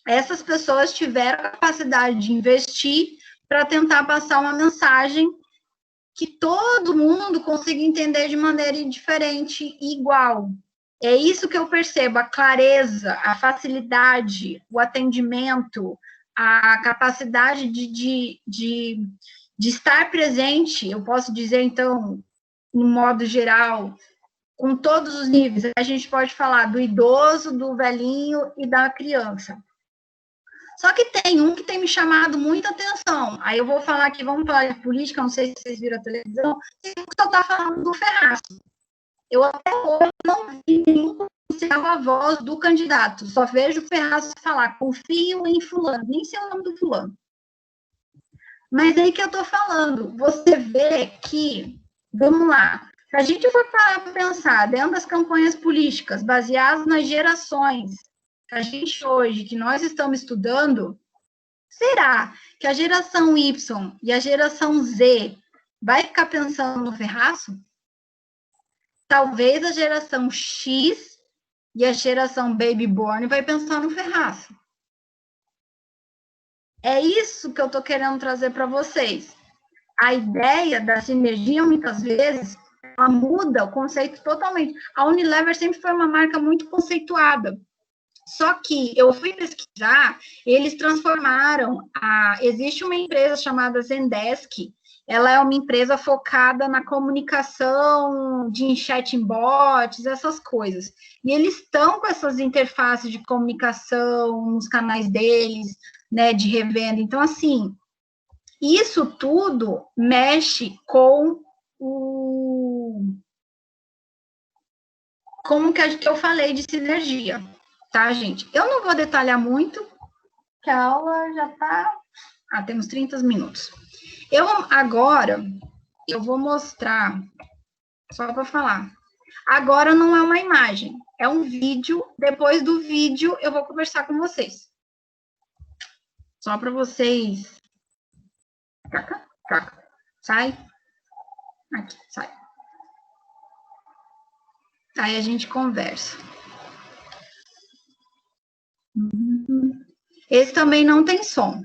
Essas pessoas tiveram a capacidade de investir para tentar passar uma mensagem que todo mundo consiga entender de maneira diferente e igual. É isso que eu percebo, a clareza, a facilidade, o atendimento, a capacidade de estar presente, eu posso dizer, então, no modo geral, com todos os níveis. A gente pode falar do idoso, do velhinho e da criança. Só que tem um que tem me chamado muita atenção. Aí eu vou falar aqui, vamos falar de política, não sei se vocês viram a televisão, tem um que só está falando do Ferraz. Eu até hoje não vi nenhum pronunciar a voz do candidato, só vejo o Ferraz falar, confio em fulano, nem sei o nome do fulano. Mas aí que eu estou falando, você vê que, vamos lá, se a gente for parar para pensar dentro das campanhas políticas, baseadas nas gerações, que a gente hoje, que nós estamos estudando, será que a geração Y e a geração Z vai ficar pensando no Ferraço? Talvez a geração X e a geração Baby Born vai pensar no Ferraço. É isso que eu estou querendo trazer para vocês. A ideia da sinergia, muitas vezes, ela muda o conceito totalmente. A Unilever sempre foi uma marca muito conceituada. Só que eu fui pesquisar, eles transformaram, existe uma empresa chamada Zendesk, ela é uma empresa focada na comunicação de chatbots, essas coisas. E eles estão com essas interfaces de comunicação nos canais deles, né, de revenda. Então, assim, Isso tudo mexe com o... Como que eu falei de sinergia, tá, gente? Eu não vou detalhar muito, que a aula já tá... temos 30 minutos. Agora, eu vou mostrar, só para falar. Agora não é uma imagem, é um vídeo. Depois do vídeo, eu vou conversar com vocês. Só para vocês... Sai. Aqui, sai. Aí a gente conversa. Esse também não tem som.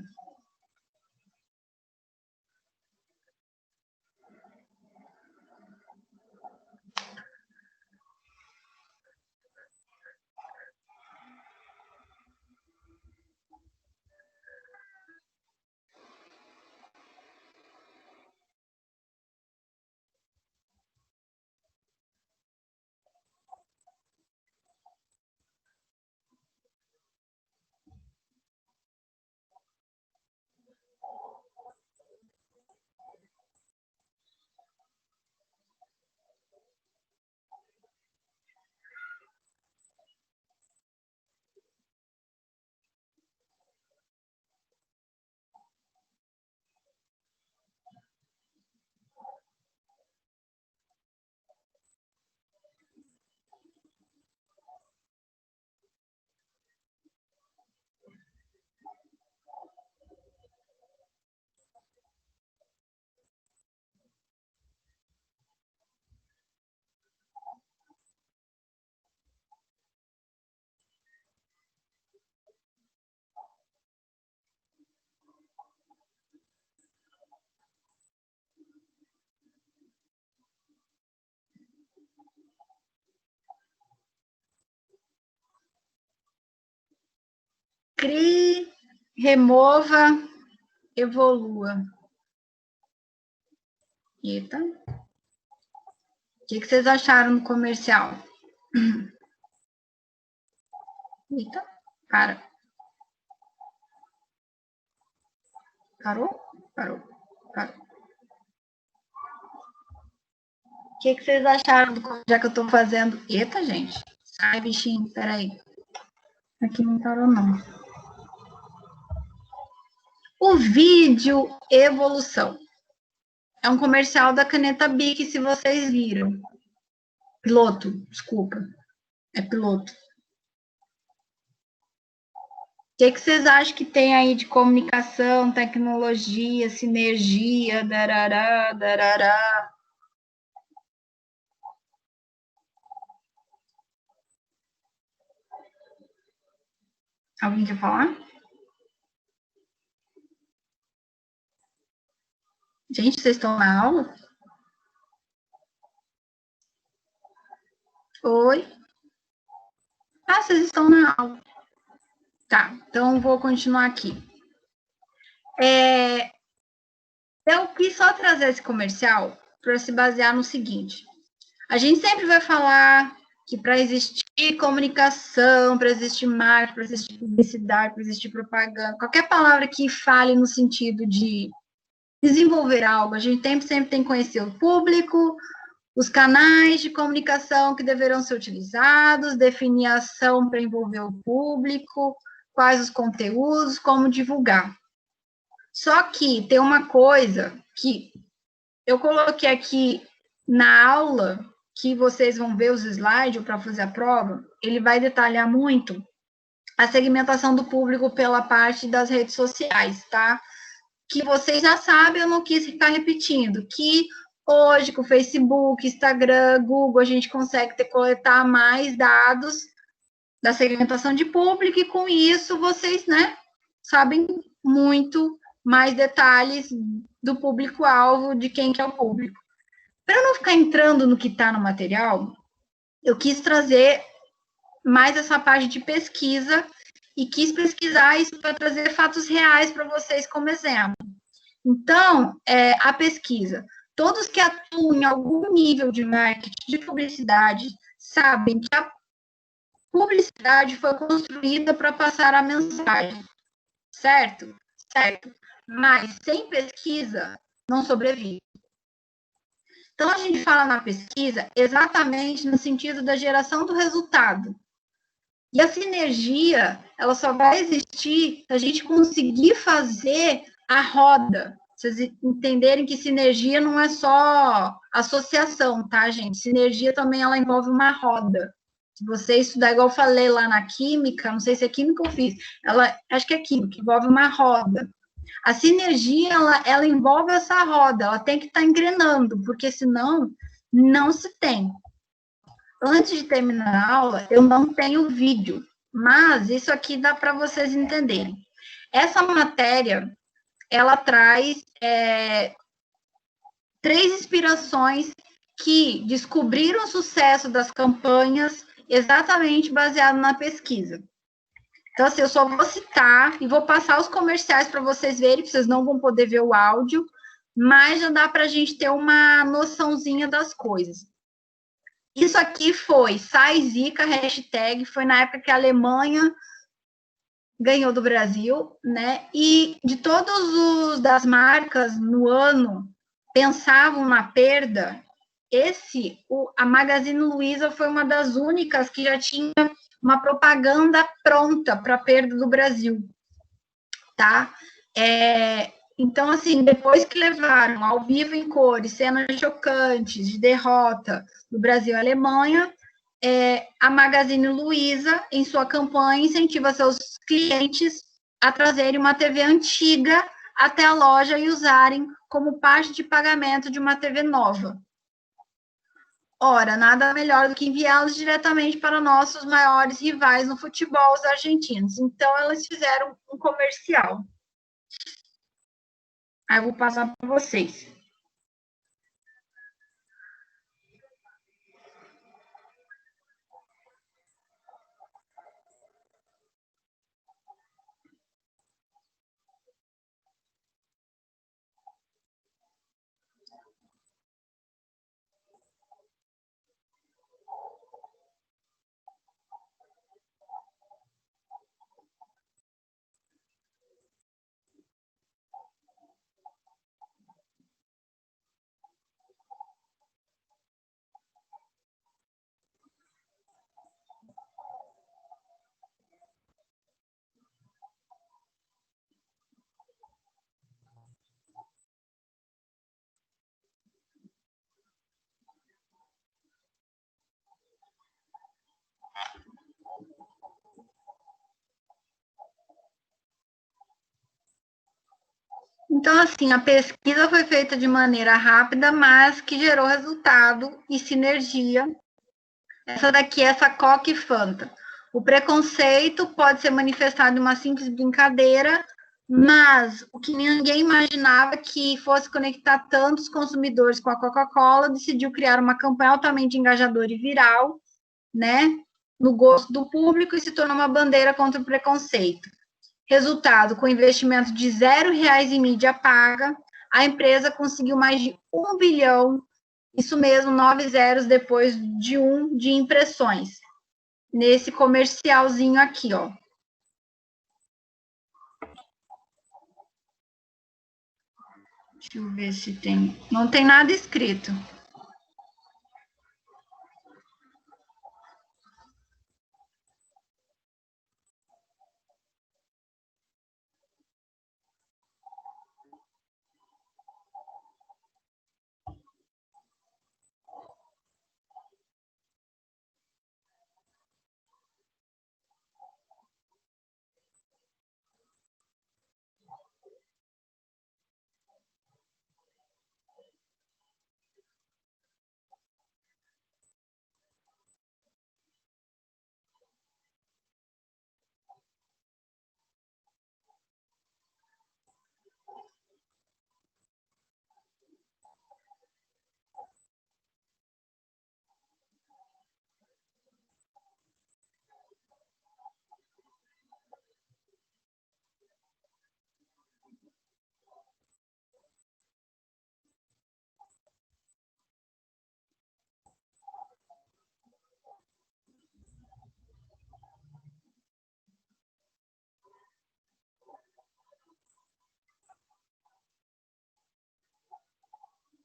Crie, remova, evolua. Eita. O que vocês acharam no comercial? Eita, para. Parou? Parou. O que vocês acharam já que eu tô fazendo? Eita, gente. Sai, bichinho, peraí. Aqui não parou, não. O vídeo evolução. É um comercial da caneta Bic, se vocês viram. Piloto, desculpa. É piloto. O que vocês acham que tem aí de comunicação, tecnologia, sinergia, darará, darará? Alguém quer falar? Gente, vocês estão na aula? Oi? Vocês estão na aula. Tá, então vou continuar aqui. Eu quis só trazer esse comercial para se basear no seguinte. A gente sempre vai falar que para existir comunicação, para existir marketing, para existir publicidade, para existir propaganda, qualquer palavra que fale no sentido de desenvolver algo, a gente sempre tem que conhecer o público, os canais de comunicação que deverão ser utilizados, definir a ação para envolver o público, quais os conteúdos, como divulgar. Só que tem uma coisa que eu coloquei aqui na aula, que vocês vão ver os slides para fazer a prova, ele vai detalhar muito a segmentação do público pela parte das redes sociais, tá? Que vocês já sabem, eu não quis ficar repetindo, que hoje com o Facebook, Instagram, Google, a gente consegue coletar mais dados da segmentação de público, e com isso vocês, né, sabem muito mais detalhes do público-alvo, de quem que é o público. Para não ficar entrando no que está no material, eu quis trazer mais essa parte de pesquisa e quis pesquisar isso para trazer fatos reais para vocês como exemplo. Então, a pesquisa. Todos que atuam em algum nível de marketing, de publicidade, sabem que a publicidade foi construída para passar a mensagem, certo? Certo. mas sem pesquisa não sobrevive. Então, a gente fala na pesquisa exatamente no sentido da geração do resultado. E a sinergia, ela só vai existir se a gente conseguir fazer a roda. Vocês entenderem que sinergia não é só associação, tá, gente? Sinergia também, ela envolve uma roda. Se você estudar, igual eu falei lá na química, não sei se é química ou física, acho que é química, envolve uma roda. A sinergia, ela envolve essa roda, ela tem que estar engrenando, porque senão não se tem. Antes de terminar a aula, eu não tenho vídeo, mas isso aqui dá para vocês entenderem. Essa matéria, ela traz 3 inspirações que descobriram o sucesso das campanhas exatamente baseado na pesquisa. Então, assim, eu só vou citar e vou passar os comerciais para vocês verem, vocês não vão poder ver o áudio, mas já dá para a gente ter uma noçãozinha das coisas. Isso aqui foi Sai Zica, hashtag, foi na época que a Alemanha ganhou do Brasil, né? E de todos das marcas no ano pensavam na perda, a Magazine Luiza foi uma das únicas que já tinha uma propaganda pronta para a perda do Brasil, tá? Então, assim, depois que levaram ao vivo em cores, cenas chocantes de derrota do Brasil e Alemanha, a Magazine Luiza, em sua campanha, incentiva seus clientes a trazerem uma TV antiga até a loja e usarem como parte de pagamento de uma TV nova. Ora, nada melhor do que enviá-los diretamente para nossos maiores rivais no futebol, os argentinos. Então, elas fizeram um comercial. Aí eu vou passar para vocês. Então, assim, a pesquisa foi feita de maneira rápida, mas que gerou resultado e sinergia. Essa daqui é essa Coca e Fanta. O preconceito pode ser manifestado em uma simples brincadeira, mas o que ninguém imaginava que fosse conectar tantos consumidores com a Coca-Cola, decidiu criar uma campanha altamente engajadora e viral, né, no gosto do público, e se tornou uma bandeira contra o preconceito. Resultado, com investimento de R$ 0 em mídia paga, a empresa conseguiu mais de 1 bilhão, isso mesmo, 9 zeros depois de impressões. Nesse comercialzinho aqui, ó. Deixa eu ver se tem. Não tem nada escrito.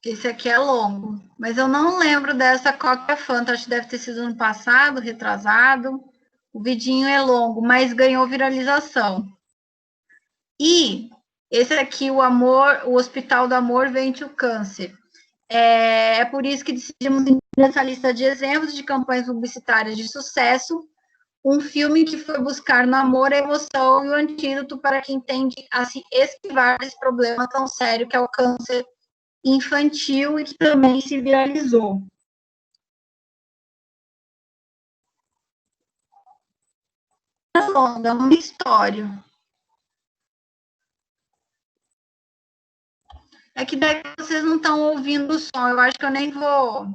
Esse aqui é longo, mas eu não lembro dessa Coca Fanta, acho que deve ter sido no passado, retrasado. O vidinho é longo, mas ganhou viralização. E esse aqui, o Amor, o Hospital do Amor Vence o Câncer. É por isso que decidimos incluir nessa lista de exemplos de campanhas publicitárias de sucesso, um filme que foi buscar no amor, a emoção e o antídoto para quem tende a se esquivar desse problema tão sério que é o câncer infantil e que também se viralizou. É longa, é uma história. É que daí vocês não estão ouvindo o som, eu acho que eu nem vou.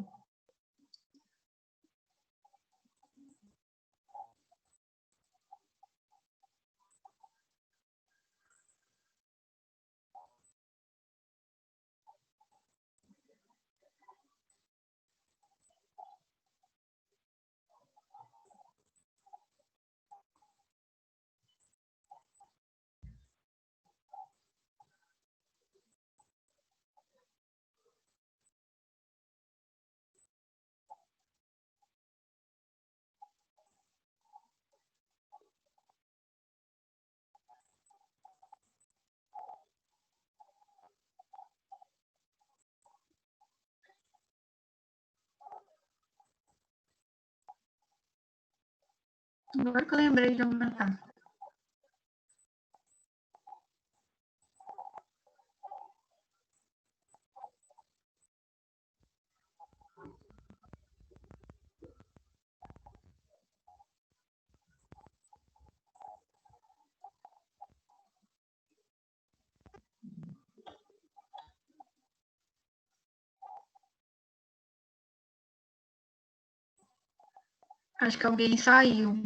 Agora que eu lembrei de aumentar. Acho que alguém saiu.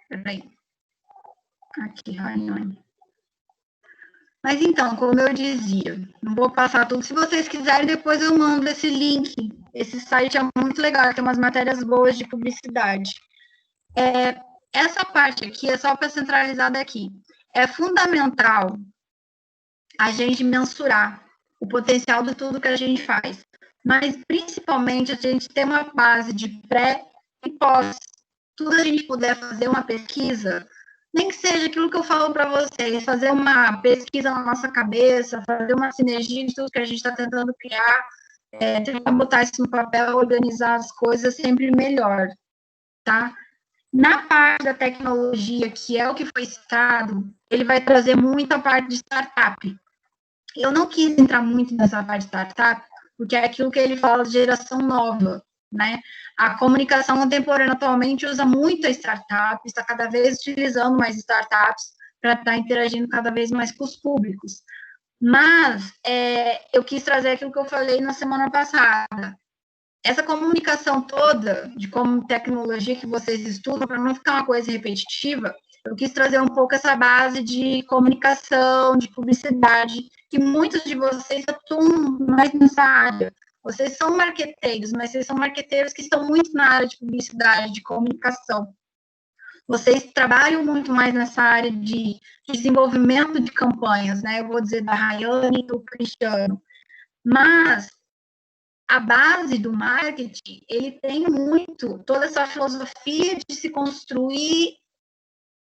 Peraí. Aqui, Raiane. Mas então, como eu dizia, não vou passar tudo. Se vocês quiserem, depois eu mando esse link. Esse site é muito legal, tem umas matérias boas de publicidade. Essa parte aqui é só para centralizar daqui. É fundamental a gente mensurar o potencial de tudo que a gente faz, mas principalmente a gente ter uma base de pré e pós. Tudo a gente puder fazer uma pesquisa, nem que seja aquilo que eu falo para vocês, fazer uma pesquisa na nossa cabeça, fazer uma sinergia de tudo que a gente está tentando criar, tentar botar isso no papel, organizar as coisas sempre melhor, tá? Na parte da tecnologia, que é o que foi citado, ele vai trazer muita parte de startup. Eu não quis entrar muito nessa parte de startup, porque é aquilo que ele fala de geração nova, né? A comunicação contemporânea atualmente usa muito a startup, está cada vez utilizando mais startups para estar interagindo cada vez mais com os públicos. Mas eu quis trazer aquilo que eu falei na semana passada. Essa comunicação toda de como tecnologia que vocês estudam, para não ficar uma coisa repetitiva, eu quis trazer um pouco essa base de comunicação, de publicidade, que muitos de vocês atuam mais nessa área. Vocês são marqueteiros, mas vocês são marqueteiros que estão muito na área de publicidade, de comunicação. Vocês trabalham muito mais nessa área de desenvolvimento de campanhas, né? Eu vou dizer da Rayane e do Cristiano. Mas a base do marketing, ele tem muito toda essa filosofia de se construir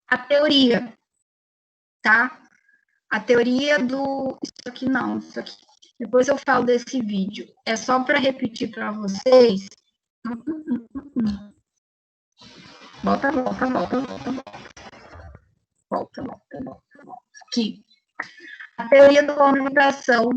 a teoria, tá? A teoria do... Isso aqui não, isso aqui. Depois eu falo desse vídeo. É só para repetir para vocês. Volta. Aqui. A teoria da comunicação,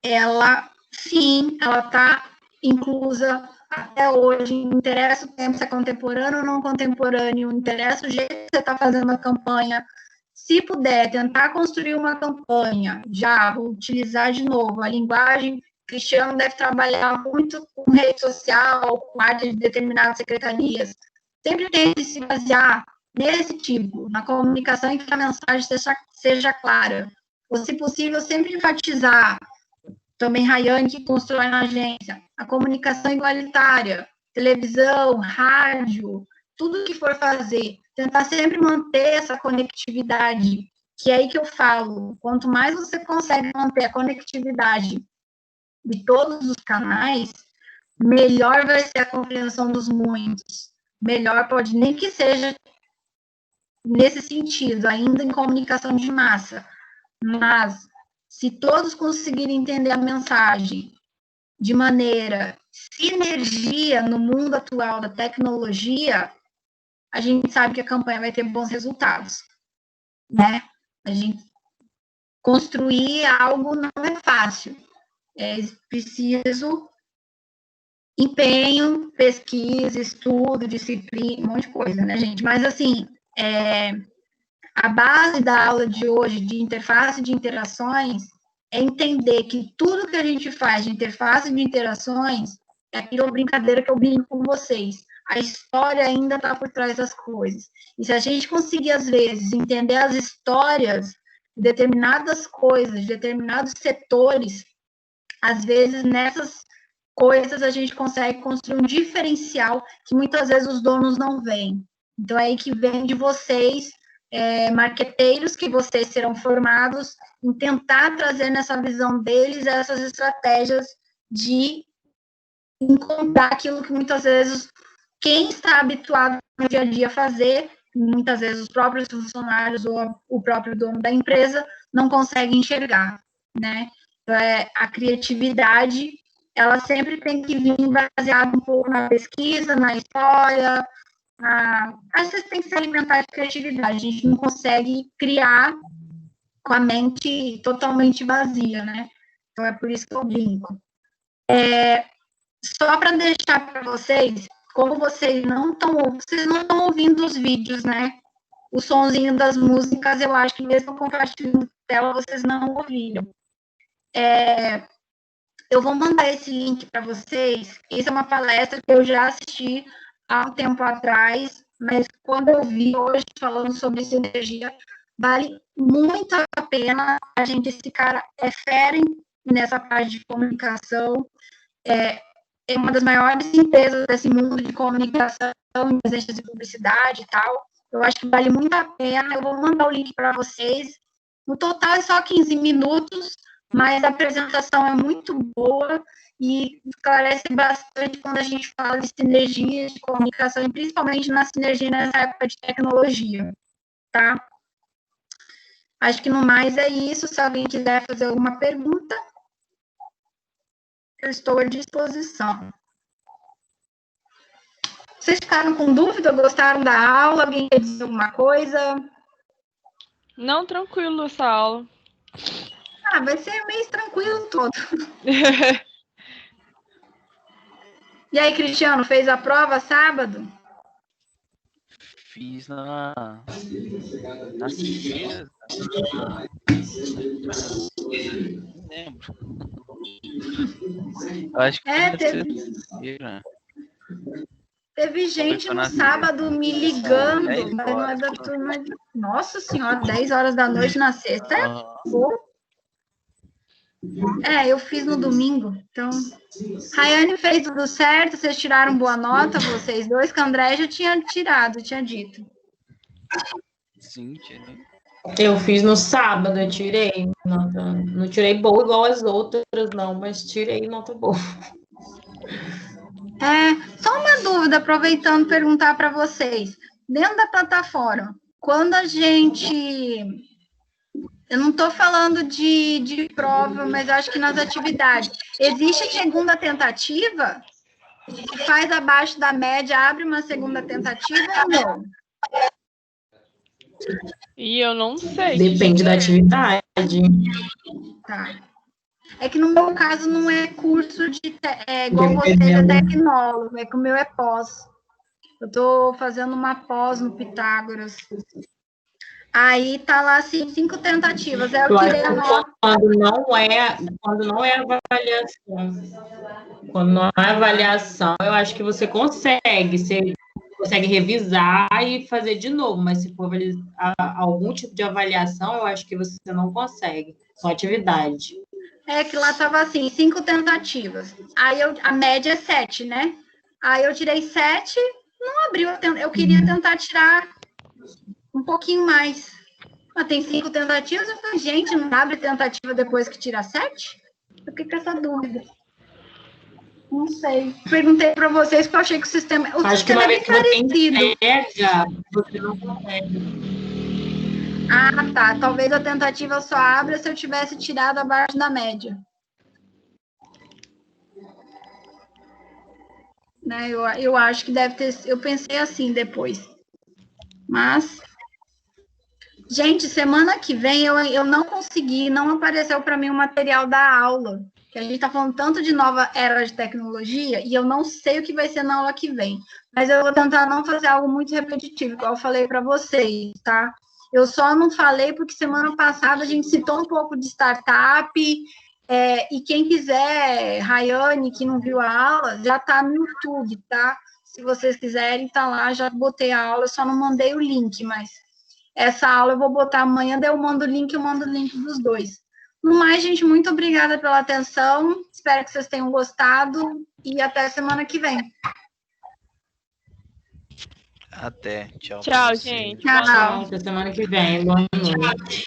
ela, sim, ela está inclusa até hoje, não interessa o tempo se é contemporâneo ou não contemporâneo, não interessa o jeito que você está fazendo a campanha. Se puder tentar construir uma campanha, já vou utilizar de novo a linguagem, Cristiano deve trabalhar muito com rede social, com área de determinadas secretarias. Sempre tente se basear nesse tipo, na comunicação, e que a mensagem seja clara. Ou, se possível, sempre enfatizar, também Rayane, que constrói na agência, a comunicação igualitária, televisão, rádio, tudo que for fazer, tentar sempre manter essa conectividade, que é aí que eu falo, quanto mais você consegue manter a conectividade de todos os canais, melhor vai ser a compreensão dos muitos. Melhor pode nem que seja nesse sentido, ainda em comunicação de massa. Mas, se todos conseguirem entender a mensagem de maneira sinergia no mundo atual da tecnologia, a gente sabe que a campanha vai ter bons resultados, né? A gente construir algo não é fácil. É preciso empenho, pesquisa, estudo, disciplina, um monte de coisa, né, gente? Mas, assim, a base da aula de hoje, de interface de interações, é entender que tudo que a gente faz de interface de interações é aquela brincadeira que eu brinco com vocês. A história ainda está por trás das coisas. E se a gente conseguir, às vezes, entender as histórias de determinadas coisas, de determinados setores, às vezes, nessas coisas, a gente consegue construir um diferencial que muitas vezes os donos não veem. Então, é aí que vem de vocês, marqueteiros, que vocês serão formados em tentar trazer nessa visão deles essas estratégias de encontrar aquilo que muitas vezes quem está habituado no dia a dia a fazer, muitas vezes os próprios funcionários ou o próprio dono da empresa não consegue enxergar, né? Então, a criatividade, ela sempre tem que vir baseada um pouco na pesquisa, na história, às vezes tem que se alimentar de criatividade, a gente não consegue criar com a mente totalmente vazia, né? Então, é por isso que eu brinco. Só para deixar para vocês, como vocês não estão ouvindo os vídeos, né? O sonzinho das músicas, eu acho que mesmo compartilhando tela, vocês não ouviram. Eu vou mandar esse link para vocês. Isso é uma palestra que eu já assisti há um tempo atrás, mas quando eu vi hoje falando sobre sinergia, vale muito a pena. Esse cara é fera nessa parte de comunicação, é uma das maiores empresas desse mundo de comunicação, agências de publicidade e tal. Eu acho que vale muito a pena. Eu vou mandar o link para vocês. No total é só 15 minutos, mas a apresentação é muito boa e esclarece bastante quando a gente fala de sinergia de comunicação, e principalmente na sinergia nessa época de tecnologia, tá? Acho que no mais é isso. Se alguém quiser fazer alguma pergunta, eu estou à disposição. Vocês ficaram com dúvida? Gostaram da aula? Alguém quer dizer alguma coisa? Não, tranquilo essa aula. Vai ser mês tranquilo todo. E aí, Cristiano, fez a prova sábado? Fiz na sexta. Não lembro. Eu acho que foi na sexta-feira. Teve gente no sábado me ligando, mas não é da turma de... Nossa senhora, 10 horas da noite na sexta eu fiz no domingo, então... Rayane fez tudo certo, vocês tiraram boa nota, vocês dois, que a André já tinha tirado, tinha dito. Sim, tirei. Eu fiz no sábado, eu tirei nota. Não tirei boa igual as outras, não, mas tirei nota boa. Só uma dúvida, aproveitando perguntar para vocês. Dentro da plataforma, quando a gente... Eu não estou falando de prova, mas acho que nas atividades. Existe segunda tentativa? Se faz abaixo da média, abre uma segunda tentativa ou não? E eu não sei. Depende da atividade. Tá. É que no meu caso não é curso de... igual vocês, é tecnólogo, é que o meu é pós. Eu estou fazendo uma pós no Pitágoras. Aí tá lá assim, 5 tentativas. Eu queria quando não é avaliação. Quando não é avaliação, eu acho que você consegue revisar e fazer de novo, mas se for algum tipo de avaliação, eu acho que você não consegue. Só atividade. É que lá tava assim, 5 tentativas. Aí a média é 7, né? Aí eu tirei 7, não abriu. Eu queria tentar tirar um pouquinho mais. Mas tem 5 tentativas, eu falei, gente, não abre tentativa depois que tira 7? Eu fiquei com essa dúvida. Não sei. Perguntei para vocês porque eu achei que o sistema Acho que é uma bem vez que você parecido. entrega, você não consegue. Ah, tá. Talvez a tentativa só abra se eu tivesse tirado abaixo da média. Né? Eu acho que deve ter. Eu pensei assim depois. Mas, gente, semana que vem eu não consegui, não apareceu para mim o material da aula. Que a gente está falando tanto de nova era de tecnologia e eu não sei o que vai ser na aula que vem. Mas eu vou tentar não fazer algo muito repetitivo, igual eu falei para vocês, tá? Eu só não falei porque semana passada a gente citou um pouco de startup. E quem quiser, Rayane, que não viu a aula, já está no YouTube, tá? Se vocês quiserem, tá lá, já botei a aula, só não mandei o link, mas essa aula eu vou botar amanhã, daí eu mando o link dos dois. No mais, gente, muito obrigada pela atenção, espero que vocês tenham gostado e até semana que vem. Até. Tchau. Tchau, pra você. gente. Tchau. Tchau, até semana que vem. Boa noite. Boa noite.